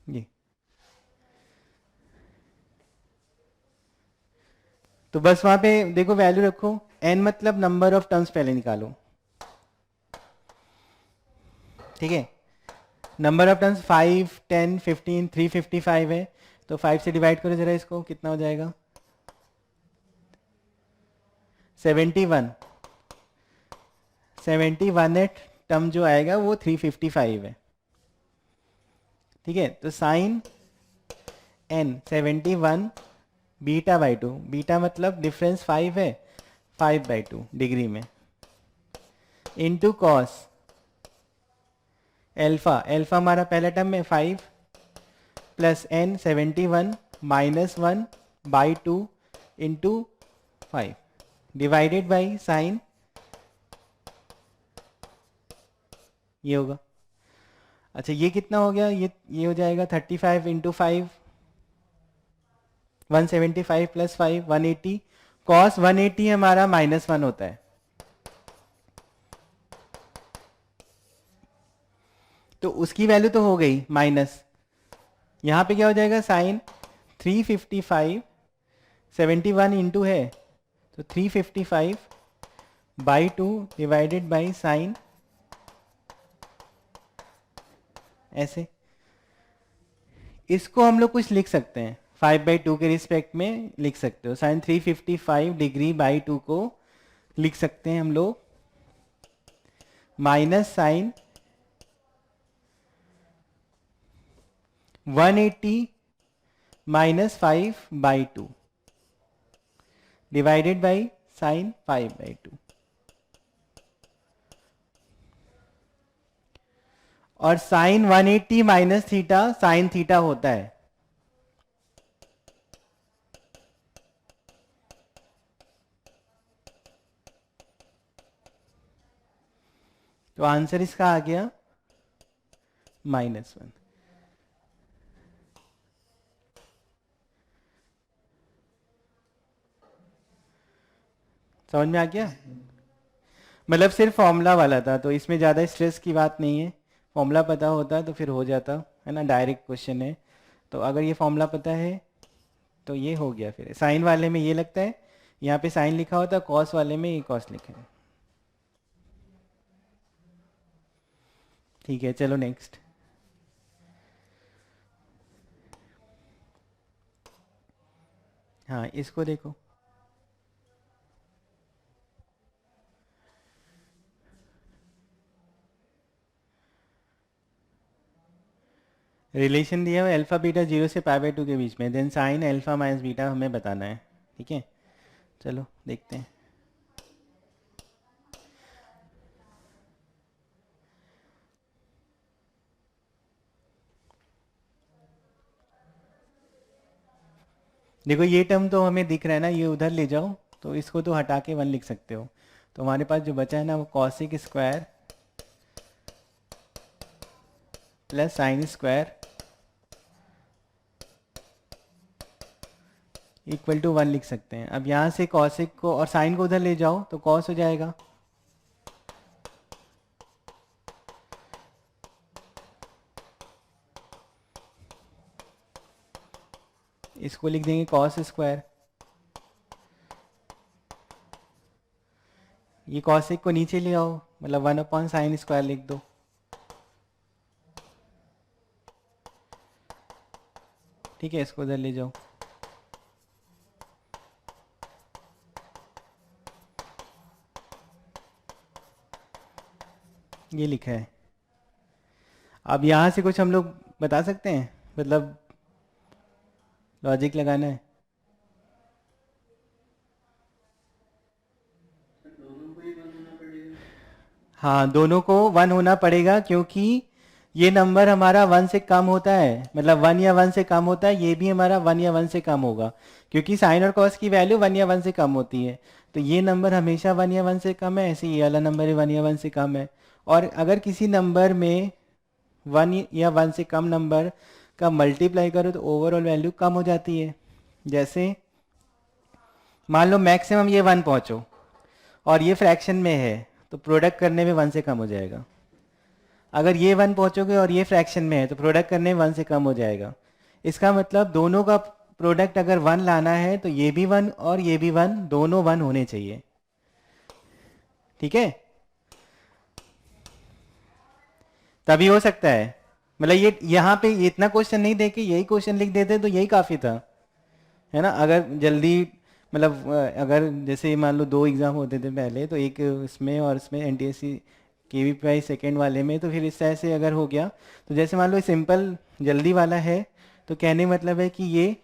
जी। तो बस वहां पे देखो वैल्यू रखो, एन मतलब नंबर ऑफ टर्म्स पहले निकालो, ठीक है। नंबर ऑफ टर्म्स 5 10 15 355 है, तो 5 से डिवाइड करो जरा इसको, कितना हो जाएगा 71। 71 टर्म जो आएगा वो 355 है, ठीक है। तो sine N 71 beta by 2, beta मतलब डिफरेंस 5 है, 5 बाई 2 डिग्री में, इंटू कॉस एल्फा, एल्फा हमारा पहला टर्म में 5 plus N 71 minus 1 by 2 into 5 divided by sine, ये होगा। अच्छा ये कितना हो गया, ये हो जाएगा 35 इंटू 5 175 प्लस 5 180, कॉस 180 हमारा -1 होता है, तो उसकी वैल्यू तो हो गई माइनस। यहाँ पे क्या हो जाएगा साइन 355 71 इंटू है तो 355 बाई 2 डिवाइडेड बाई साइन, ऐसे इसको हम लोग कुछ लिख सकते हैं 5/2 के रिस्पेक्ट में लिख सकते हो, साइन 355 डिग्री बाई 2 को लिख सकते हैं हम लोग minus sine 180 minus 5/2 divided by sine 5/2, और sine 180 minus theta sine theta होता है। तो आंसर इसका आ गया -1। समझ में आ गया? मतलब सिर्फ फॉर्मूला वाला था, तो इसमें ज़्यादा स्ट्रेस की बात नहीं है। फॉर्मूला पता होता तो फिर हो जाता है ना, डायरेक्ट क्वेश्चन है। तो अगर ये फॉर्मूला पता है तो ये हो गया। फिर साइन वाले में ये लगता है, यहाँ पे साइन लिखा होता, कॉस वाले में ये कॉस लिखा है। ठीक है, चलो नेक्स्ट। हाँ, इसको देखो। रिलेशन दिया हुआ अल्फा बीटा 0 से π/2 के बीच में, then sine alpha minus beta हमें बताना है। ठीक है, चलो देखते हैं। देखो ये टर्म तो हमें दिख रहा है ना, ये उधर ले जाओ तो इसको तो हटा के 1 लिख सकते हो। तो हमारे पास जो बचा है ना वो cos square plus sine square equal to 1 लिख सकते हैं। अब यहाँ से कॉसिक को और साइन को उधर ले जाओ तो कॉस हो जाएगा। इसको लिख देंगे कॉस स्क्वायर। ये कॉसिक को नीचे ले आओ, मतलब 1/sin स्क्वायर लिख दो। ठीक है, इसको उधर ले जाओ। ये लिखा है। अब यहाँ से कुछ हम लोग बता सकते हैं, मतलब लॉजिक लगाना है। दोनों को ही 1 होना पड़ेगा। हाँ, दोनों को 1 होना पड़ेगा, क्योंकि ये नंबर हमारा 1 से कम होता है, मतलब 1 या 1 से कम होता है। ये भी हमारा 1 या 1 से कम होगा, क्योंकि साइन और कॉस की वैल्यू 1 या 1 से कम होती है। तो ये नंबर हमेशा 1 या 1 से कम है, ऐसे ये वाला नंबर 1 या 1 से कम है। और अगर किसी नंबर में 1 या 1 से कम नंबर का मल्टीप्लाई करो तो ओवरऑल वैल्यू कम हो जाती है। जैसे मान लो मैक्सिमम ये 1 पहुँचो और ये फ्रैक्शन में है, तो प्रोडक्ट करने में 1 से कम हो जाएगा। अगर ये 1 पहुँचोगे और ये फ्रैक्शन में है तो प्रोडक्ट करने में 1 से कम हो जाएगा। इसका मतलब दोनों का प्रोडक्ट अगर 1 लाना है तो ये भी 1 और ये भी 1, दोनों 1 होने चाहिए। ठीक है, तभी हो सकता है। मतलब ये यहाँ पे इतना क्वेश्चन नहीं दे के यही क्वेश्चन लिख देते तो यही काफ़ी था, है ना। अगर जल्दी मतलब अगर जैसे मान लो 2 एग्ज़ाम होते थे पहले, तो एक इसमें और इसमें एनटीएससी केवीपीआई सेकेंड वाले में, तो फिर इस तरह से अगर हो गया तो जैसे मान लो सिंपल जल्दी वाला है, तो कहने मतलब है कि ये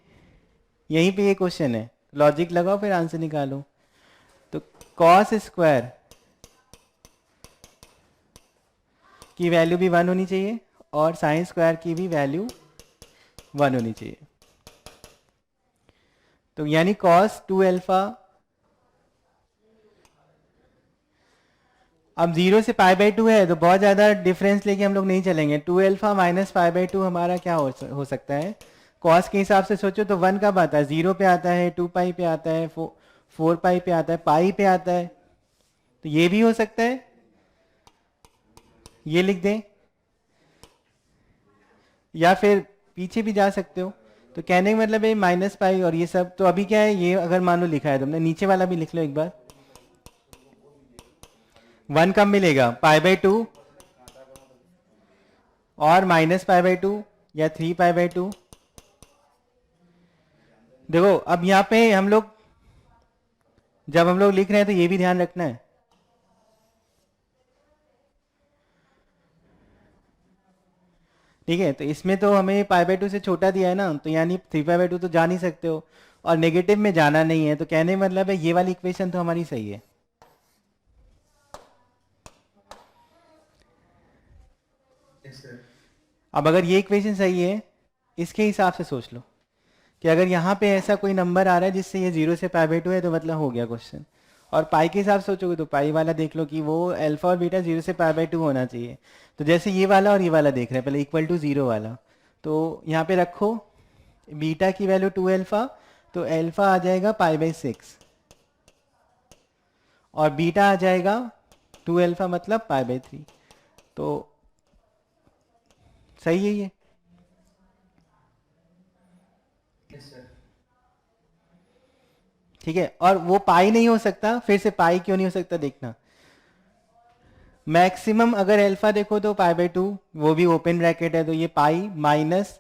यहीं पे ये क्वेश्चन है, लॉजिक लगाओ फिर आंसर निकालो। तो कॉस स्क्वायर की वैल्यू भी 1 होनी चाहिए और साइन स्क्वायर की भी वैल्यू 1 होनी चाहिए। तो यानी कॉस 2 अल्फा, अब 0 से π/2 है तो बहुत ज़्यादा डिफरेंस लेके हम लोग नहीं चलेंगे। 2 अल्फा माइनस π/2 हमारा क्या हो सकता है, कॉस के हिसाब से सोचो तो 1 कब आता है, 0 पे आता है, 2 पाई पे आता है, 4 पाई पे आता है, पाई पे आता है। तो ये भी हो सकता है, ये लिख दें, या फिर पीछे भी जा सकते हो। तो कहने का मतलब है माइनस पाई और ये सब। तो अभी क्या है, ये अगर मान लो लिखा है तुमने, नीचे वाला भी लिख लो एक बार। 1 कब मिलेगा, π/2 और -π/2 या 3π/2। देखो अब यहाँ पे हम लोग जब हम लोग लिख रहे हैं तो ये भी ध्यान रखना है। ठीक है, तो इसमें तो हमें π/2 से छोटा दिया है ना, तो यानी 3π/2 तो जा नहीं सकते हो, और नेगेटिव में जाना नहीं है। तो कहने का मतलब है ये वाली इक्वेशन तो हमारी सही है। Yes, sir. अब अगर ये इक्वेशन सही है, इसके हिसाब से सोच लो कि अगर यहाँ पे ऐसा कोई नंबर आ रहा है जिससे ये 0 से π/2 है, तो मतलब हो गया क्वेश्चन। और पाई के हिसाब से सोचोगे तो पाई वाला देख लो कि वो अल्फा और बीटा 0 से π/2 होना चाहिए। तो जैसे ये वाला और ये वाला देख रहे हैं, पहले इक्वल टू 0 वाला, तो यहाँ पे रखो बीटा की वैल्यू 2 अल्फा, तो अल्फा आ जाएगा π/6 और बीटा आ जाएगा 2 अल्फा मतलब π/3। तो सही है ये। Yes sir. ठीक है, और वो पाई नहीं हो सकता, फिर से पाई क्यों नहीं हो सकता देखना। मैक्सिमम अगर अल्फा देखो तो π/2, वो भी ओपन ब्रैकेट है, तो ये पाई माइनस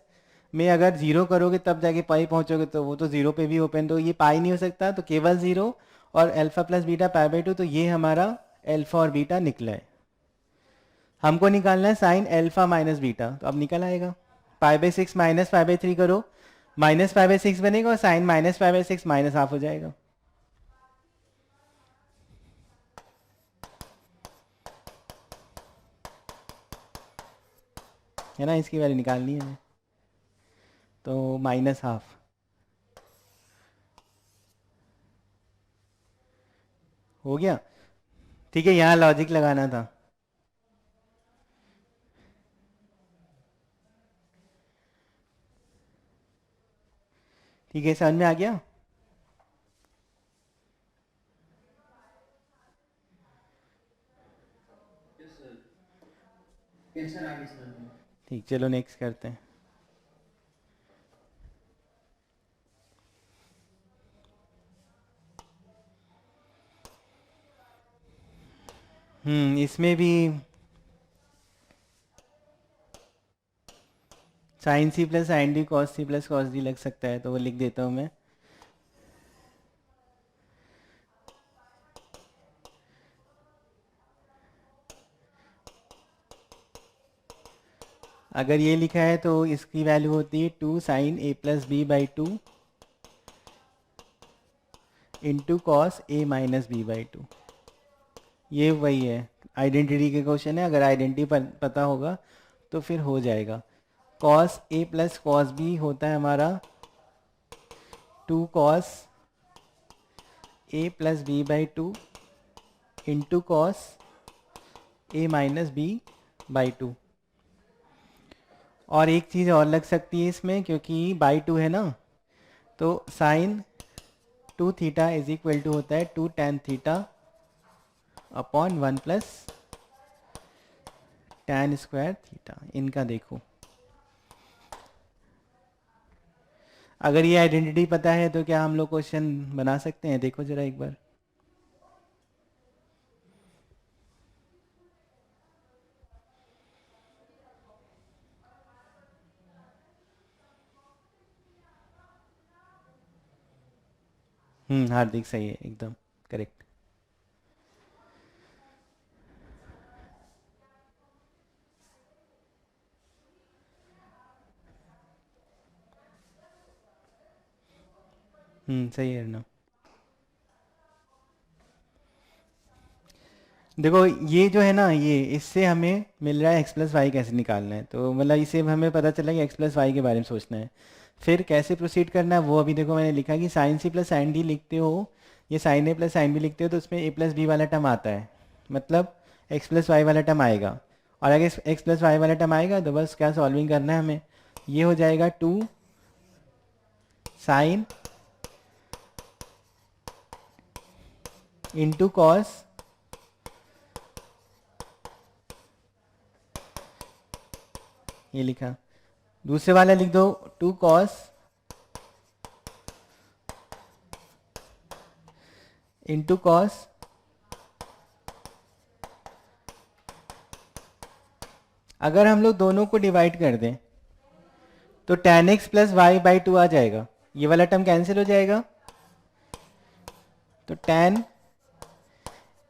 में अगर 0 करोगे तब जाके पाई पहुंचोगे, तो वो तो 0 पे भी ओपन, तो ये पाई नहीं हो सकता, तो केवल 0 और अल्फा प्लस बीटा π/2, तो ये हमारा अल्फा और बीटा निकला है। हमको निकालना है साइन अल्फा माइनस बीटा, तो अब निकल आएगा π/6 माइनस π/3 करो, माइनस π/6 बनेगा और साइन माइनस π/6 माइनस हाफ हो जाएगा। है ना, इसकी वैल्यू निकालनी है हमें, तो माइनस हाफ। हो गया। ठीक है, यहाँ लॉजिक लगाना था। ठीक है, समझ में आ गया। Yes sir. यस सर, आगे समझ में। ठीक, चलो नेक्स्ट करते हैं। इसमें भी sine C plus sine D cos C plus cos D लग सकता है, तो वो लिख देता हूँ मैं। अगर ये लिखा है तो इसकी वैल्यू होती है 2 sine A plus B by 2 into cos A minus B by 2। ये वही है, आइडेंटिटी के क्वेश्चन है, अगर आइडेंटिटी पता होगा तो फिर हो जाएगा। Cos A plus cos B होता है हमारा 2 cos A plus B by 2 into cos A minus B by 2। और एक चीज़ और लग सकती है इसमें, क्योंकि बाई 2 है ना, तो sine 2 theta is equal to होता है 2 tan theta upon 1 plus tan square theta. इनका देखो, अगर ये आइडेंटिटी पता है तो क्या हम लोग क्वेश्चन बना सकते हैं? देखो जरा एक बार। हार्दिक सही है, एकदम करेक्ट। सही है ना। देखो ये जो है ना, ये इससे हमें मिल रहा है एक्स प्लस वाई कैसे निकालना है, तो मतलब इसे हमें पता चला कि एक्स प्लस वाई के बारे में सोचना है। फिर कैसे प्रोसीड करना है वो अभी देखो, मैंने लिखा कि sine C plus sine D लिखते हो, ये sine A plus sine B लिखते हो, तो उसमें ए प्लस बी वाला टर्म आता है, मतलब एक्स प्लस वाई वाला टर्म आएगा। और अगर एक्स प्लस वाई वाला टर्म आएगा तो बस क्या सॉल्विंग करना है हमें, ये हो जाएगा 2 साइन इंटू कॉस ये लिखा, दूसरे वाला लिख दो 2 कॉस इंटू कॉस अगर हम लोग दोनों को डिवाइड कर दें तो tan x plus Y by 2 आ जाएगा, ये वाला टर्म कैंसिल हो जाएगा, तो tan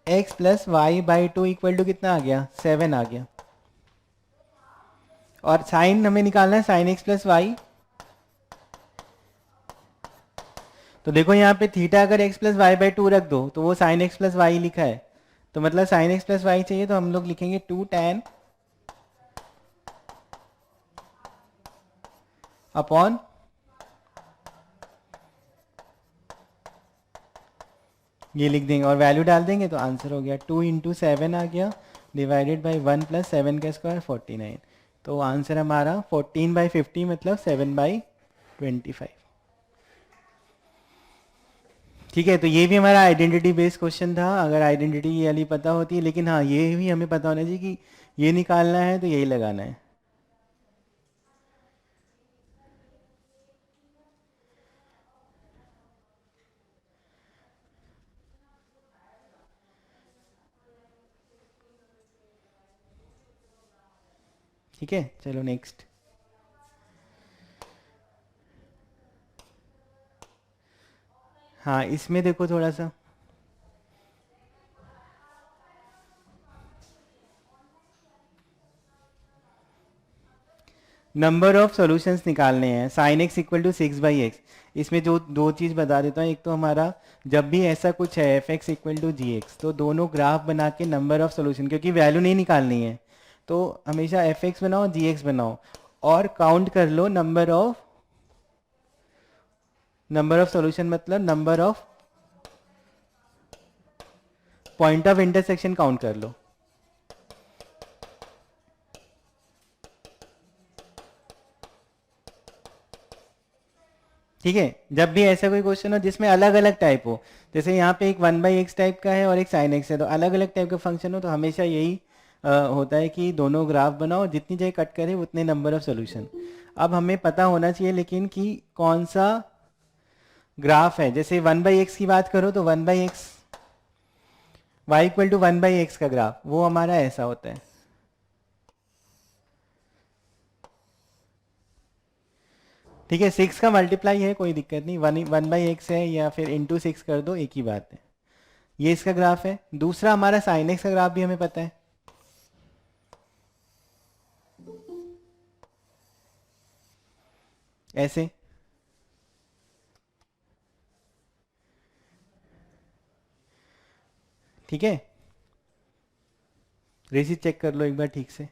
x plus Y by 2 equal to कितना आ गया, 7 आ गया। और साइन हमें निकालना है साइन एक्स प्लस वाई, तो देखो यहाँ पे थीटा अगर x प्लस वाई बाई 2 रख दो तो वो साइन एक्स प्लस वाई लिखा है, तो मतलब साइन एक्स प्लस वाई चाहिए, तो हम लोग लिखेंगे 2 tan अपॉन ये लिख देंगे और वैल्यू डाल देंगे तो आंसर हो गया 2 × 7 आ गया डिवाइडेड बाई 1 + 7 का स्क्वायर 49। तो आंसर हमारा 14/50 मतलब 7/25। ठीक है, तो ये भी हमारा आइडेंटिटी बेस्ड क्वेश्चन था। अगर आइडेंटिटी ये वाली पता होती है, लेकिन हाँ ये भी हमें पता होना चाहिए कि ये निकालना है तो यही लगाना है। ठीक है, चलो नेक्स्ट। हाँ इसमें देखो थोड़ा सा, नंबर ऑफ सॉल्यूशंस निकालने हैं। Sine X equal to 6/x। इसमें जो दो चीज़ बता देता हूँ, एक तो हमारा जब भी ऐसा कुछ है F X equal to G X, तो दोनों ग्राफ बना के नंबर ऑफ सॉल्यूशन, क्योंकि वैल्यू नहीं निकालनी है तो हमेशा एफ एक्स बनाओ जी एक्स बनाओ और काउंट कर लो नंबर ऑफ सॉल्यूशन, मतलब number of point of intersection count कर लो। ठीक है, जब भी ऐसा कोई क्वेश्चन हो जिसमें अलग अलग टाइप हो, जैसे यहाँ पे एक 1/x टाइप का है और एक sin x है, तो अलग अलग टाइप का फंक्शन हो तो हमेशा यही होता है कि दोनों ग्राफ बनाओ, जितनी जगह कट करे उतने नंबर ऑफ सॉल्यूशन। अब हमें पता होना चाहिए लेकिन कि कौन सा ग्राफ है। जैसे 1/x की बात करो तो 1/x y equal to 1/x का ग्राफ वो हमारा ऐसा होता है। ठीक है, 6 का मल्टीप्लाई है कोई दिक्कत नहीं, 1/x है या फिर इंटू 6 कर दो, एक ही बात है। ये इसका ग्राफ है। दूसरा हमारा साइन एक्स का ग्राफ भी हमें पता है, ऐसे। ठीक है, रेसिट चेक कर लो एक बार ठीक से।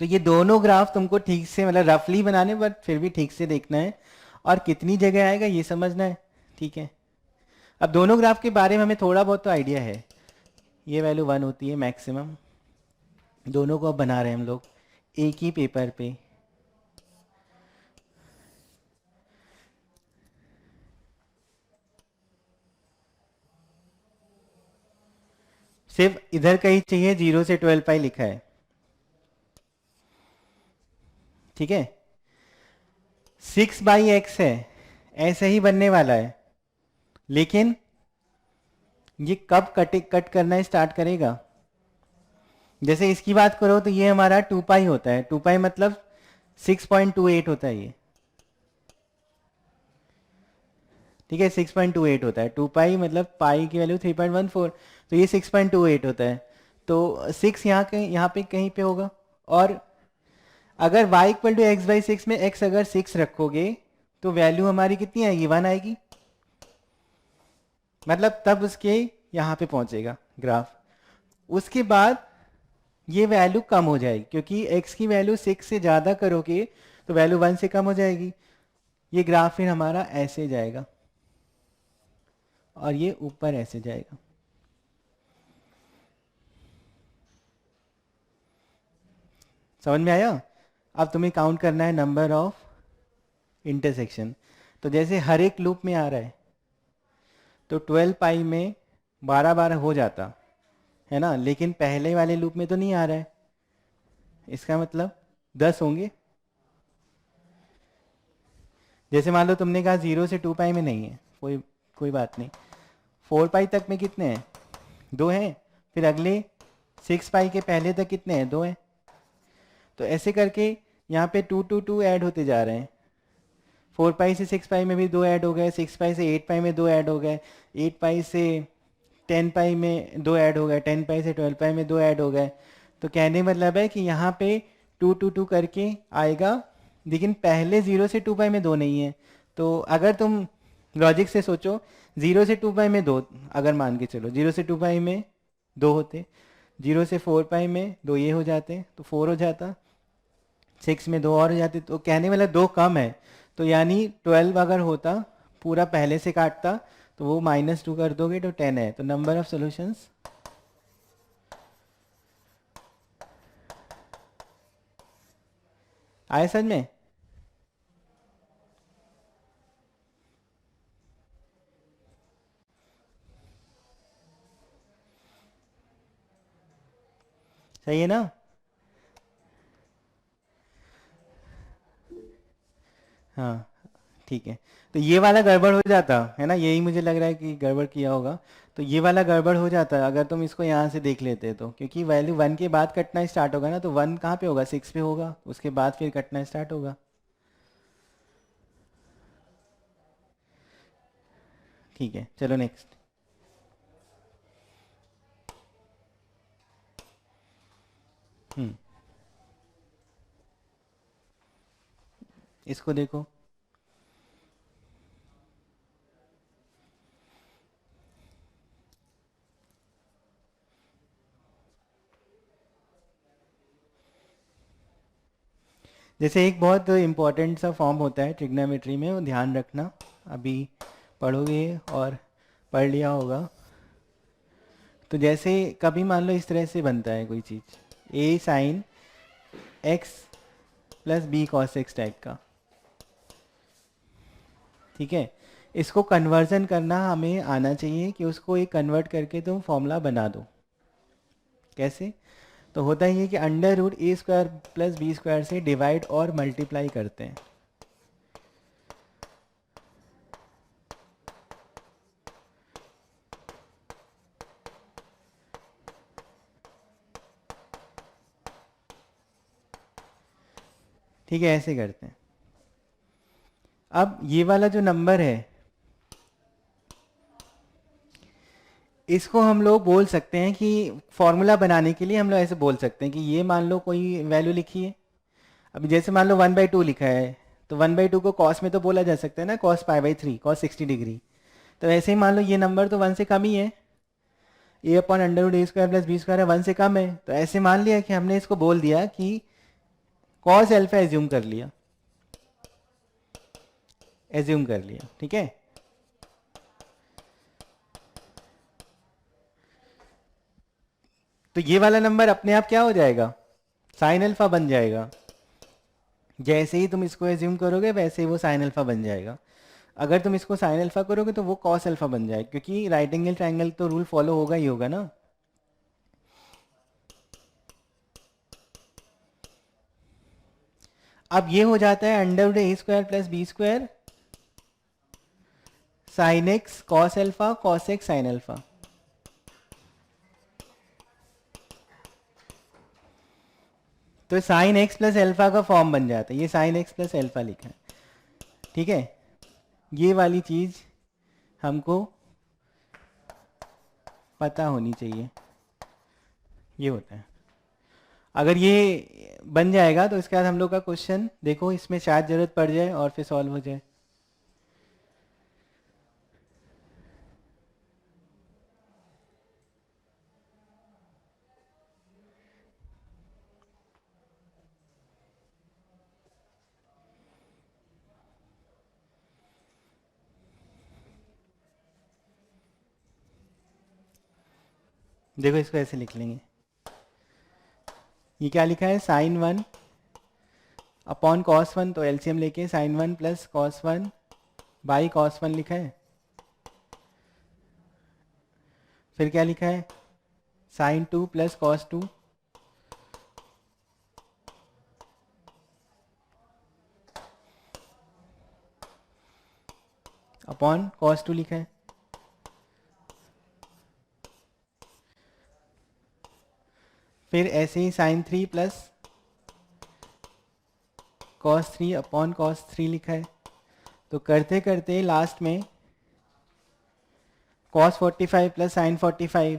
तो ये दोनों ग्राफ तुमको ठीक से मतलब रफली बनाने, बट फिर भी ठीक से देखना है और कितनी जगह आएगा ये समझना है। ठीक है, अब दोनों ग्राफ के बारे में हमें थोड़ा बहुत तो आइडिया है। ये वैल्यू 1 होती है मैक्सिमम। दोनों को अब बना रहे हैं हम लोग एक ही पेपर पे। सिर्फ इधर कहीं चाहिए 0 से 12 पाई लिखा है। ठीक है, 6/x है, ऐसे ही बनने वाला है, लेकिन ये कब कट करना स्टार्ट करेगा। जैसे इसकी बात करो तो ये हमारा 2 पाई होता है, 2 पाई मतलब 6.28 होता है ये। ठीक है, 6.28 होता है। 2 पाई मतलब पाई की वैल्यू 3.14, तो ये 6.28 होता है। तो 6 यहाँ पे कहीं पे होगा। और अगर y इक्वल टू x/6 में x अगर 6 रखोगे तो वैल्यू हमारी कितनी आएगी, 1 आएगी। मतलब तब उसके यहाँ पे पहुंचेगा ग्राफ। उसके बाद ये वैल्यू कम हो जाएगी, क्योंकि x की वैल्यू 6 से ज़्यादा करोगे तो वैल्यू 1 से कम हो जाएगी। ये ग्राफ फिर हमारा ऐसे जाएगा और ये ऊपर ऐसे जाएगा। समझ में आया। अब तुम्हें काउंट करना है नंबर ऑफ इंटरसेक्शन। तो जैसे हर एक लूप में आ रहा है तो 12 पाई में 12 हो जाता है ना, लेकिन पहले वाले लूप में तो नहीं आ रहा है, इसका मतलब 10 होंगे। जैसे मान लो तुमने कहा 0 से 2 पाई में नहीं है, कोई बात नहीं। 4 पाई तक में कितने हैं, 2 हैं। फिर अगले 6 पाई के पहले तक कितने हैं, 2 हैं। तो ऐसे करके यहाँ पे 2 2 2 ऐड होते जा रहे हैं। 4 पाई से 6 पाई में भी 2 ऐड हो गए, 6 पाई से 8 पाई में 2 ऐड हो गए, 8 पाई से 10 पाई में 2 ऐड हो गए, 10 पाई से 12 पाई में 2 ऐड हो गए। तो कहने मतलब है कि यहाँ पे 2 2 2 करके आएगा, लेकिन पहले 0 से 2 पाई में 2 नहीं है। तो अगर तुम लॉजिक से सोचो, 0 से 2 पाई में 2 अगर मान के चलो, 0 से 2 पाई में 2 होते, 0 से 4 पाई में 2 ये हो जाते तो 4 हो जाता, 6 में 2 और हो जाते, तो कहने वाला 2 कम है, तो यानी 12 अगर होता पूरा पहले से काटता तो वो -2 कर दोगे तो 10 है। तो नंबर ऑफ सॉल्यूशंस आए समझ में? सही है ना? हाँ ठीक है। तो ये वाला गड़बड़ हो जाता है ना, यही मुझे लग रहा है कि गड़बड़ किया होगा। तो ये वाला गड़बड़ हो जाता है अगर तुम इसको यहाँ से देख लेते तो, क्योंकि वैल्यू 1 के बाद कटना स्टार्ट होगा ना, तो 1 कहाँ पे होगा, 6 पे होगा, उसके बाद फिर कटना स्टार्ट होगा। ठीक है चलो नेक्स्ट। हम्म, इसको देखो। जैसे एक बहुत इंपॉर्टेंट सा फॉर्म होता है ट्रिग्नोमेट्री में, वो ध्यान रखना, अभी पढ़ोगे और पढ़ लिया होगा। तो जैसे कभी मान लो इस तरह से बनता है कोई चीज़, a sine x plus B cos X type का, ठीक है। इसको कन्वर्जन करना हमें आना चाहिए कि उसको एक कन्वर्ट करके तुम फॉर्मूला बना दो। कैसे? तो होता ही है कि under root A square plus B square से डिवाइड और मल्टीप्लाई करते हैं। ठीक है, ऐसे करते हैं। अब ये वाला जो नंबर है, इसको हम लोग बोल सकते हैं कि फॉर्मूला बनाने के लिए हम लोग ऐसे बोल सकते हैं कि ये मान लो कोई वैल्यू लिखी है। अभी जैसे मान लो 1/2 लिखा है, तो 1/2 को कॉस में तो बोला जा सकता है ना, कॉस π/3 कॉस 60 डिग्री। तो ऐसे ही मान लो ये नंबर तो 1 से कम ही है, ए upon under root A square plus B square है, 1 से कम है। तो ऐसे मान लिया कि हमने इसको बोल दिया कि कॉस अल्फा एज्यूम कर लिया, एज्यूम कर लिया, ठीक है। तो ये वाला नंबर अपने आप क्या हो जाएगा, साइन अल्फा बन जाएगा। जैसे ही तुम इसको एज्यूम करोगे वैसे ही वो साइन अल्फा बन जाएगा। अगर तुम इसको साइन अल्फा करोगे तो वो कॉस अल्फा बन जाएगा, क्योंकि राइट एंगल ट्रायंगल तो रूल फॉलो होगा ही होगा ना। अब ये हो जाता है under root A square plus B square sine X cos alpha cos X sine alpha. तो साइन एक्स प्लस अल्फा का फॉर्म बन जाता है, ये साइन एक्स प्लस अल्फा लिखा है, ठीक है। ये वाली चीज हमको पता होनी चाहिए, ये होता है। अगर ये बन जाएगा तो इसके बाद हम लोग का क्वेश्चन देखो, इसमें शायद जरूरत पड़ जाए और फिर सॉल्व हो जाए। देखो इसको ऐसे लिख लेंगे, ये क्या लिखा है, साइन 1 अपॉन कॉस 1, तो एलसीएम लेके sine 1 plus cos 1 by cos 1 लिखा है। फिर क्या लिखा है, sine 2 plus cos 2 upon cos 2 लिखा है। फिर ऐसे ही sine 3 plus cos 3 upon cos 3 लिखा है। तो करते करते लास्ट में cos 45 plus sine 45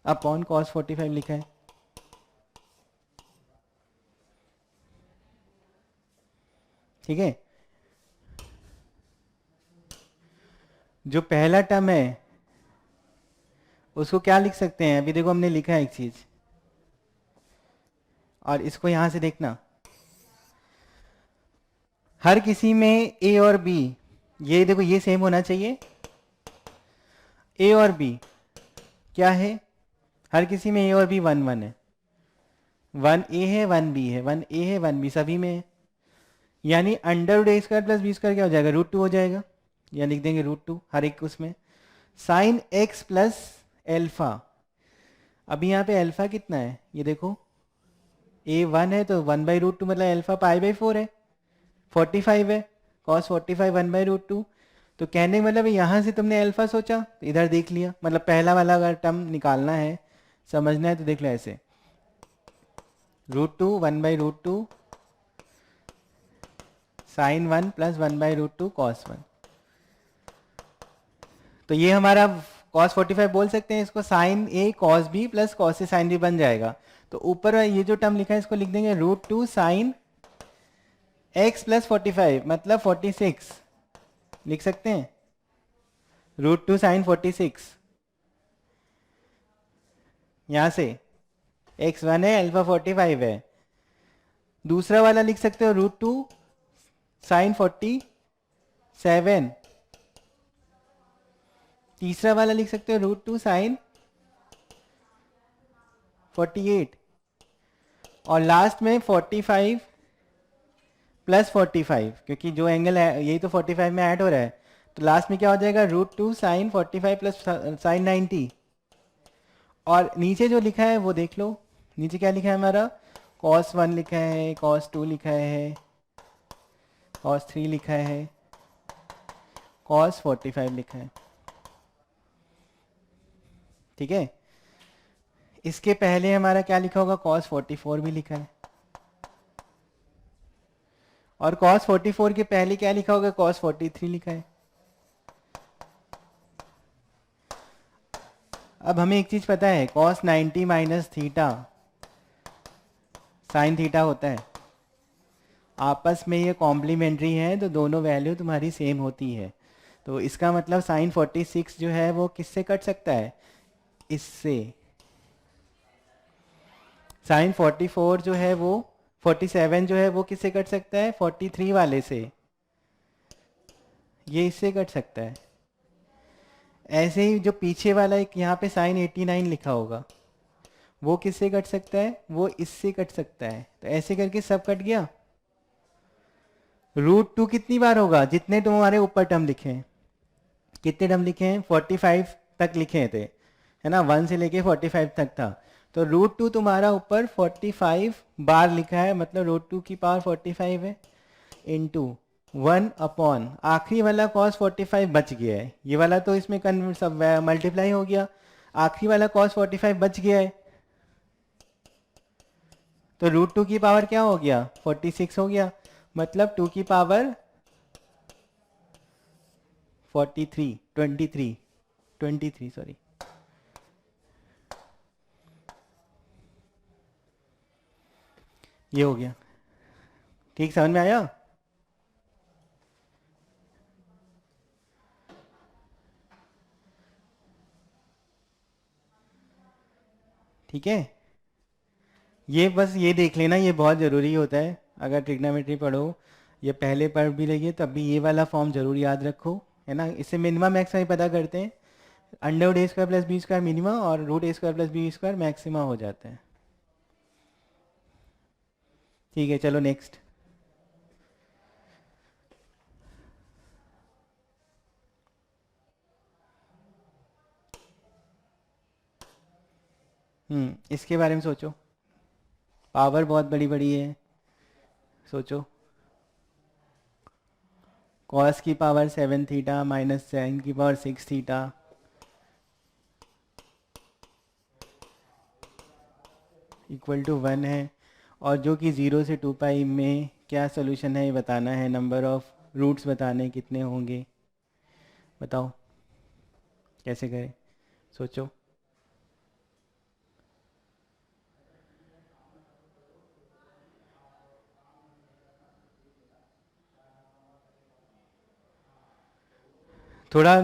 upon cos 45 लिखा है, ठीक है। जो पहला टर्म है उसको क्या लिख सकते हैं? अभी देखो हमने लिखा है एक चीज, और इसको यहां से देखना, हर किसी में ए और बी, ये देखो ये सेम होना चाहिए। ए और बी क्या है? हर किसी में ए और बी वन वन है। वन ए है, वन बी है, वन ए है, वन बी, सभी में है। यानी under root A square plus B square क्या हो जाएगा? रूट टू हो जाएगा, या लिख देंगे रूट टू हर एक उसमें। साइन एक्स प्लस एल्फा, अभी यहाँ पे एल्फा कितना है ये देखो, ए वन है, तो वन बाई रूट टू मतलब एल्फा पाई बाई फोर है, 45 है, cos 45 one by root two. तो कहने का मतलब यहाँ से तुमने अल्फा सोचा तो इधर देख लिया, मतलब पहला वाला अगर टर्म निकालना है, समझना है, तो देख लो ऐसे, root two one by root two sine one plus one by root two cos one. तो ये हमारा कॉस 45 बोल सकते हैं इसको, sine A cos B plus cos A sine B बन जाएगा। तो ऊपर ये जो टर्म लिखा है इसको लिख देंगे root two sine X plus 45 मतलब 46 लिख सकते हैं, रूट टू साइन 46। यहां से एक्स वन है, अल्फा 45 है। दूसरा वाला लिख सकते हो रूट टू साइन 47। तीसरा वाला लिख सकते हो रूट टू साइन 48। और लास्ट में 45 प्लस 45, क्योंकि जो एंगल है यही तो 45 में ऐड हो रहा है, तो लास्ट में क्या हो जाएगा? Root two sine 45 plus sine 90। और नीचे जो लिखा है वो देख लो, नीचे क्या लिखा है हमारा? कॉस वन लिखा है, कॉस टू लिखा है, कॉस थ्री लिखा है, कॉस 45 लिखा है। ठीक है, इसके पहले हमारा क्या लिखा होगा? कॉस 44 भी लिखा है। और कॉस 44 के पहले क्या लिखा होगा? कॉस 43 लिखा है। अब हमें एक चीज पता है, cos 90 minus theta sine theta होता है, आपस में ये कॉम्प्लीमेंट्री है, तो दोनों वैल्यू तुम्हारी सेम होती है। तो इसका मतलब साइन 46 जो है वो किससे कट सकता है? इससे। साइन 44 जो है वो 47 जो है वो किससे कट सकता है? 43 वाले से, ये इससे कट सकता है। ऐसे ही जो पीछे वाला एक यहाँ पे साइन 89 लिखा होगा, वो किससे कट सकता है? वो इससे कट सकता है। तो ऐसे करके सब कट गया। रूट टू कितनी बार होगा? जितने तुम्हारे ऊपर टर्म लिखे हैं। कितने टर्म लिखे हैं? 45 तक लिखे थे, है ना, 1 से लेके 45 तक था। तो रूट टू तुम्हारा ऊपर 45 बार लिखा है, मतलब रूट टू की पावर 45 है, इंटू 1 अपॉन आखिरी वाला कॉस 45 बच गया है, ये वाला तो इसमें सब मल्टीप्लाई हो गया, आखिरी वाला कॉस 45 बच गया है। तो रूट टू की पावर क्या हो गया? 46 हो गया, मतलब 2 की पावर 43 23 सॉरी। ये हो गया। ठीक, समझ में आया? ठीक है, ये बस ये देख लेना, ये बहुत ज़रूरी होता है अगर ट्रिग्नोमेट्री पढ़ो, ये पहले पढ़ भी रहिए तब भी ये वाला फॉर्म जरूर याद रखो, है ना। इससे मिनिमम मैक्सिमम पता करते हैं, under root A square plus B square minimum और root A square plus B square maxima हो जाता है। ठीक है, चलो नेक्स्ट। इसके बारे में सोचो, पावर बहुत बड़ी बड़ी है, सोचो। कॉस की पावर 7 थीटा माइनस साइन की पावर 6 थीटा इक्वल टू 1 है, और जो कि 0 से 2 पाई में क्या सोल्यूशन है ये बताना है, नंबर ऑफ रूट्स बताने कितने होंगे, बताओ कैसे करें, सोचो। थोड़ा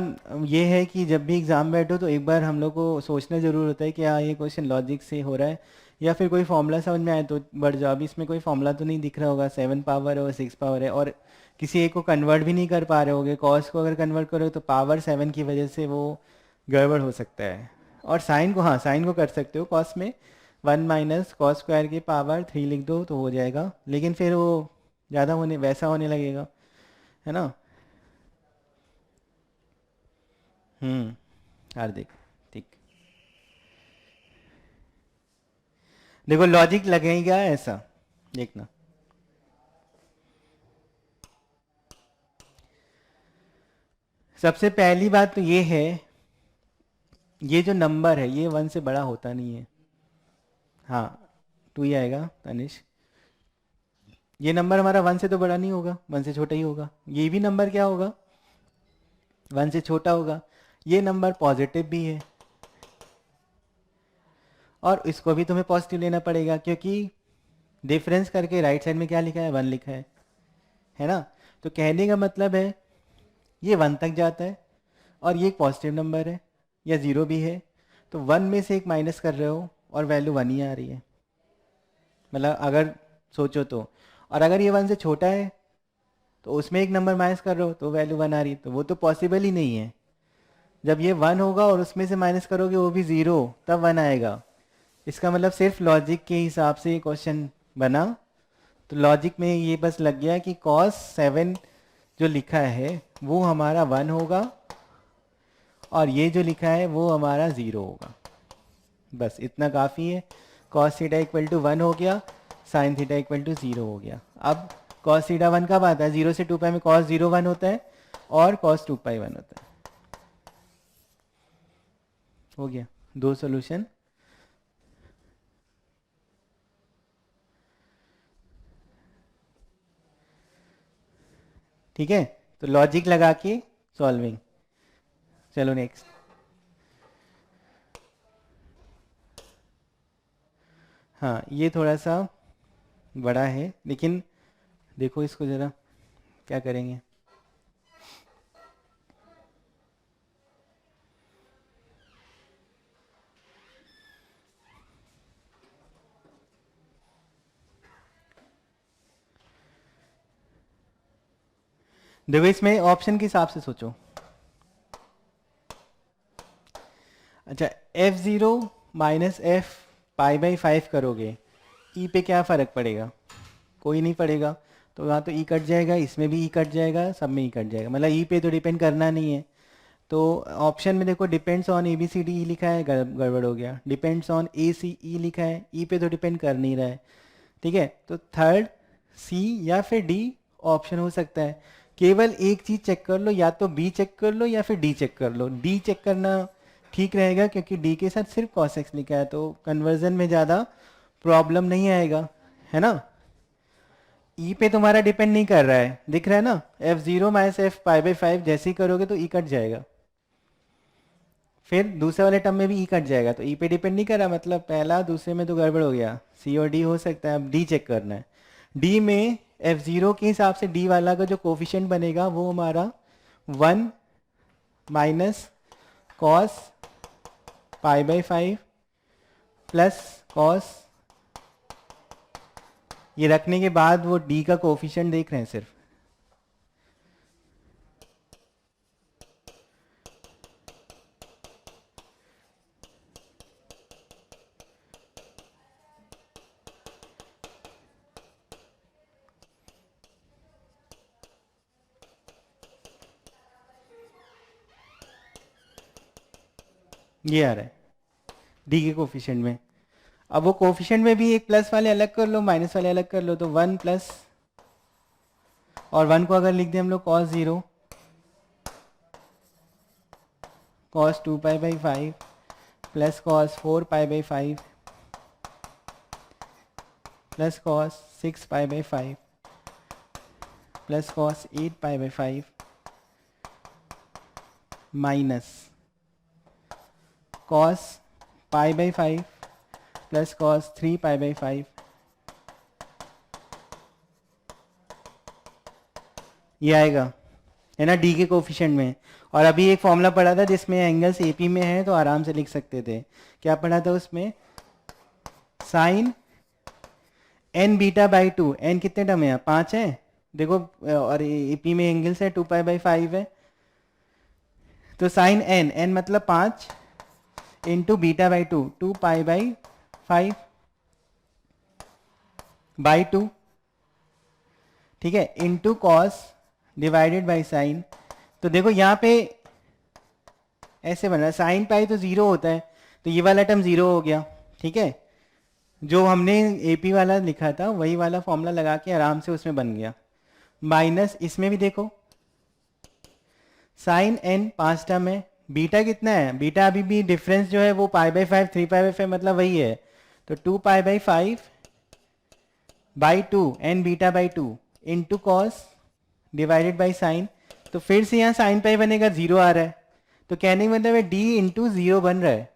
ये है कि जब भी एग्ज़ाम बैठो तो एक बार हम लोग को सोचना ज़रूर होता है कि हाँ ये क्वेश्चन लॉजिक से हो रहा है, या फिर कोई फॉर्मूला समझ में आए तो बढ़ जाओ। अभी इसमें कोई फॉर्मूला तो नहीं दिख रहा होगा, 7 पावर है और 6 पावर है, और किसी एक को कन्वर्ट भी नहीं कर पा रहे होगे। कॉस को अगर कन्वर्ट करो तो पावर 7 की वजह से वो गड़बड़ हो सकता है। और साइन को, हाँ साइन को कर सकते हो, कॉस में 1 माइनस कॉस स्क्वायर की पावर 3 लिख दो तो हो जाएगा, लेकिन फिर वो ज़्यादा होने वैसा होने लगेगा, है ना। हार्दिक, ठीक। देखो लॉजिक लगेगा ऐसा, देखना। सबसे पहली बात तो ये है, ये जो नंबर है ये 1 से बड़ा होता नहीं है। हाँ, 2 ही आएगा तनिष। ये नंबर हमारा 1 से तो बड़ा नहीं होगा, 1 से छोटा ही होगा। ये भी नंबर क्या होगा, 1 से छोटा होगा। ये नंबर पॉजिटिव भी है, और इसको भी तुम्हें पॉजिटिव लेना पड़ेगा, क्योंकि डिफरेंस करके राइट साइड में क्या लिखा है, 1 लिखा है ना। तो कहने का मतलब है ये 1 तक जाता है, और ये एक पॉजिटिव नंबर है, या 0 भी है, तो 1 में से एक माइनस कर रहे हो और वैल्यू 1 ही आ रही है, मतलब अगर सोचो तो। और अगर ये 1 से छोटा है तो उसमें एक नंबर माइनस कर रहे हो तो वैल्यू 1 आ रही है, तो वो तो पॉसिबल ही नहीं है। जब ये 1 होगा और उसमें से माइनस करोगे वो भी 0, तब 1 आएगा। इसका मतलब सिर्फ लॉजिक के हिसाब से ये क्वेश्चन बना। तो लॉजिक में ये बस लग गया कि cos 7 जो लिखा है वो हमारा 1 होगा, और ये जो लिखा है वो हमारा 0 होगा। बस इतना काफ़ी है। cos थीटा इक्वल टू 1 हो गया, sin थीटा इक्वल टू 0 हो गया। अब cos थीटा 1 कब आता है, 0 से 2 पाई में cos 0 1 होता है, और cos 2 पाई 1 होता है। हो गया, 2 सॉल्यूशन। ठीक है, तो लॉजिक लगा के सॉल्विंग। चलो नेक्स्ट। हाँ ये थोड़ा सा बड़ा है, लेकिन देखो इसको ज़रा क्या करेंगे। देखो इसमें ऑप्शन के हिसाब से सोचो। अच्छा, F0 minus F pi by 5 करोगे, ई पे क्या फ़र्क पड़ेगा, कोई नहीं पड़ेगा। तो वहाँ तो ई कट जाएगा, इसमें भी ई कट जाएगा, सब में ई कट जाएगा, मतलब ई पे तो डिपेंड करना नहीं है। तो ऑप्शन में देखो depends on A B C D E लिखा है, गड़बड़ हो गया। डिपेंड्स ऑन ए सी ई लिखा है, ई पे तो डिपेंड कर नहीं रहा है। ठीक है, तो थर्ड सी या फिर डी ऑप्शन हो सकता है। केवल एक चीज़ चेक कर लो, या तो बी चेक कर लो या फिर डी चेक कर लो। डी चेक करना ठीक रहेगा, क्योंकि डी के साथ सिर्फ cos x लिखा है, तो कन्वर्जन में ज़्यादा प्रॉब्लम नहीं आएगा, है ना। ई पे तुम्हारा डिपेंड नहीं कर रहा है, दिख रहा है ना। F0 minus F pi by 5 जैसे ही करोगे तो ई कट जाएगा, फिर दूसरे वाले टर्म में भी ई कट जाएगा, तो ई पे डिपेंड नहीं कर रहा, मतलब पहला दूसरे में तो गड़बड़ हो गया। सी और डी हो सकता है, अब डी चेक करना है। डी में F0 के हिसाब से डी वाला का जो कोफिशिएंट बनेगा वो हमारा 1 minus cos pi by 5 plus cos, ये रखने के बाद वो डी का कोफिशिएंट देख रहे हैं सिर्फ। ये आ रहा है डी के कोफिशिएंट में। अब वो कोफिशिएंट में भी एक प्लस वाले अलग कर लो, माइनस वाले अलग कर लो, तो 1 प्लस, और 1 को अगर लिख दें हम लोग cos 0 cos 2 pi by 5 plus cos 4 pi by 5 plus cos 6 pi by 5 plus cos 8 pi by 5 minus cos pi by 5 plus cos 3 pi by 5, ये आएगा। है ना, डी के कोफिशिएंट में। और अभी एक फॉर्मूला पढ़ा था जिसमें एंगल्स एपी में है तो आराम से लिख सकते थे। क्या पढ़ा था उसमें? Sine N beta by two. N कितने टर्म है? 5 है देखो, और एपी में एंगल्स है 2π/5 है। तो साइन एन, एन मतलब 5 into beta by two, 2π/5 by two, ठीक है, into cos divided by sine. तो देखो यहाँ पे ऐसे बना, साइन पाई तो जीरो होता है, तो ये वाला टर्म जीरो हो गया, ठीक है। जो हमने एपी वाला लिखा था वही वाला फॉर्मूला लगा के आराम से उसमें बन गया। माइनस इसमें भी देखो साइन एन 5 टर्म है, बीटा कितना है? बीटा अभी भी डिफरेंस जो है वो π/5 3π/5 मतलब वही है, तो 2π/5 by two N beta by two into cos divided by sine. तो फिर से यहाँ साइन पाई बनेगा, जीरो आ रहा है, तो कहने का मतलब है डी इंटू जीरो बन रहा है,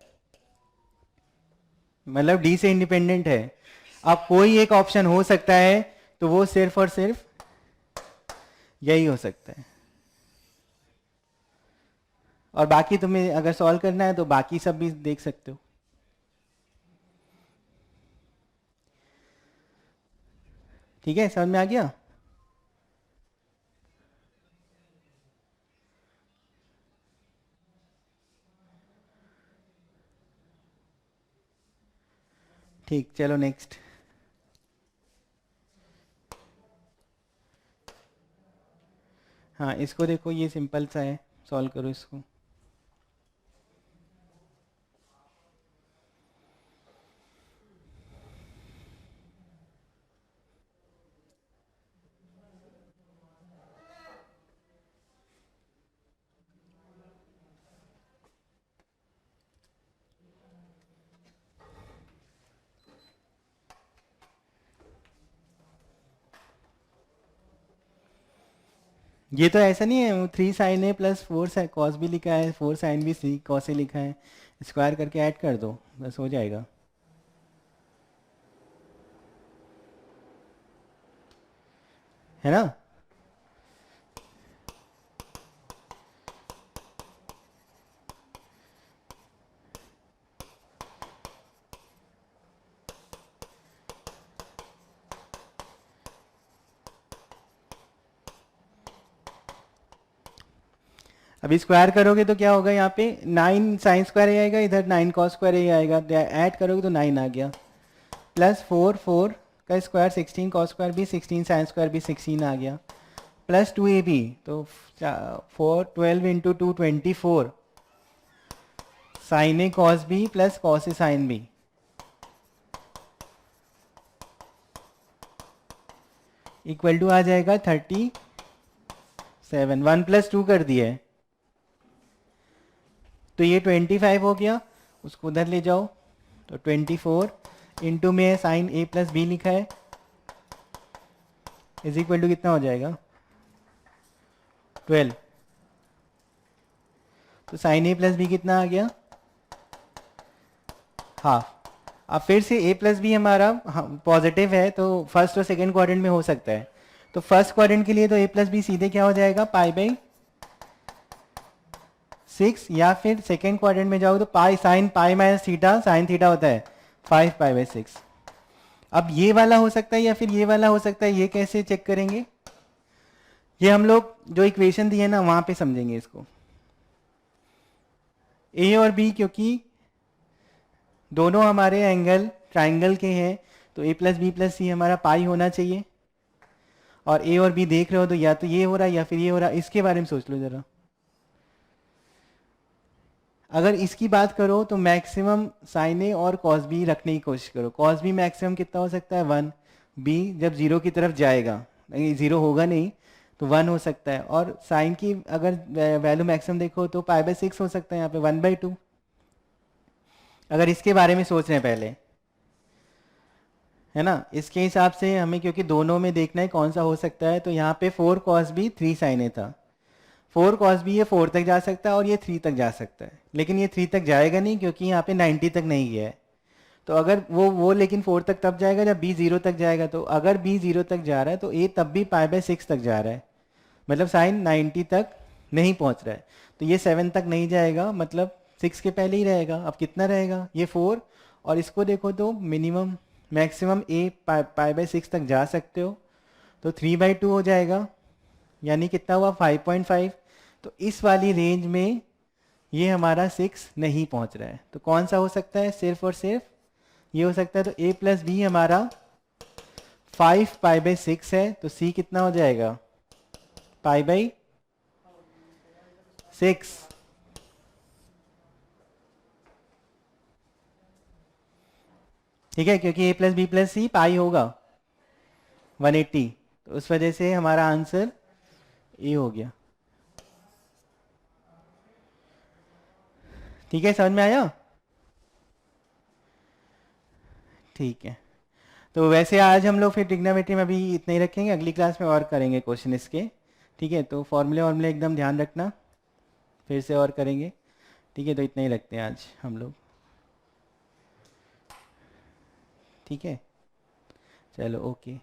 मतलब डी से इंडिपेंडेंट है। अब कोई एक ऑप्शन हो सकता है तो वो सिर्फ और सिर्फ यही हो सकता है। और बाकी तुम्हें अगर सॉल्व करना है तो बाकी सब भी देख सकते हो। ठीक है, समझ में आ गया? ठीक, चलो नेक्स्ट। हाँ, इसको देखो, ये सिंपल सा है, सॉल्व करो इसको। ये तो ऐसा नहीं है, 3 sin A प्लस 4 cos भी लिखा है, 4 sin B cos A लिखा है, स्क्वायर करके ऐड कर दो, बस हो जाएगा। है ना? अभी स्क्वायर करोगे तो क्या होगा? यहाँ पे 9 sin स्क्वायर ए आएगा, इधर 9 cos स्क्वायर ए आएगा, ऐड करोगे तो 9 आ गया, प्लस 4 का स्क्वायर 16 cos स्क्वायर भी 16 sin स्क्वायर भी 16 आ गया, प्लस 2ab, तो 12 into 2 24 sin A cos B plus cos A sin B equal to आ जाएगा 37। 1 प्लस 2 कर दिए, तो ये 25 हो गया, उसको उधर ले जाओ, तो 24 इंटू में साइन ए प्लस बी लिखा है, इज इक्वल टू कितना हो जाएगा? 12। तो साइन ए प्लस बी कितना आ गया? हाफ। अब फिर से ए प्लस बी हमारा पॉजिटिव है, तो फर्स्ट और सेकेंड क्वाड्रेंट में हो सकता है, तो फर्स्ट क्वाड्रेंट के लिए तो ए प्लस बी सीधे क्या हो जाएगा? π/6, या फिर सेकेंड क्वाड्रेंट में जाओ तो pi sine pi minus theta sine theta होता है 5π/6। अब ये वाला हो सकता है या फिर ये वाला हो सकता है, ये कैसे चेक करेंगे? ये हम लोग जो इक्वेशन दी है ना वहां पे समझेंगे इसको। ए और बी क्योंकि दोनों हमारे एंगल ट्राइंगल के हैं, तो ए प्लस बी प्लस सी हमारा पाई होना चाहिए, और ए और बी देख रहे हो तो या तो ये हो रहा है या फिर ये हो रहा है। इसके बारे में सोच लो जरा, अगर इसकी बात करो तो मैक्सिमम साइन ए और कॉस बी रखने की कोशिश करो। कॉस बी मैक्सिमम कितना हो सकता है? 1। बी जब जीरो की तरफ जाएगा, जीरो होगा नहीं तो 1 हो सकता है, और साइन की अगर वैल्यू मैक्सिमम देखो तो π/6 हो सकता है, यहाँ पे 1/2। अगर इसके बारे में सोच रहे हैं पहले, है ना, इसके हिसाब से हमें क्योंकि दोनों में देखना है कौन सा हो सकता है, तो यहाँ पे 4 cos b 3 sin a था, 4 cos b ये 4 तक जा सकता है और ये 3 तक जा सकता है, लेकिन ये 3 तक जाएगा नहीं क्योंकि यहाँ पे 90 तक नहीं गया है। तो अगर वो लेकिन 4 तक तब जाएगा जब b 0 तक जाएगा, तो अगर b 0 तक जा रहा है तो a तब भी π/6 तक जा रहा है, मतलब साइन 90 तक नहीं पहुंच रहा है, तो ये 7 तक नहीं जाएगा, मतलब 6 के पहले ही रहेगा। अब कितना रहेगा, ये 4, और इसको देखो तो minimum maximum a pi by 6 तक जा सकते हो, तो 3/2 हो जाएगा, यानी कितना हुआ 5.5। तो इस वाली रेंज में ये हमारा 6 नहीं पहुंच रहा है, तो कौन सा हो सकता है, सिर्फ और सिर्फ ये हो सकता है। तो a प्लस बी हमारा 5 पाई बाई 6 है, तो c कितना हो जाएगा, पाई बाई 6। ठीक है, क्योंकि a प्लस बी प्लस सी पाई होगा 180, तो उस वजह से हमारा आंसर ए हो गया। ठीक है, समझ में आया? ठीक है, तो वैसे आज हम लोग फिर ट्रिग्नोमेट्री में अभी इतना ही रखेंगे, अगली क्लास में और करेंगे क्वेश्चन इसके। ठीक है, तो फॉर्मूले वॉर्मूले एकदम ध्यान रखना, फिर से और करेंगे। ठीक है, तो इतना ही रखते हैं आज हम लोग। ठीक है, चलो ओके।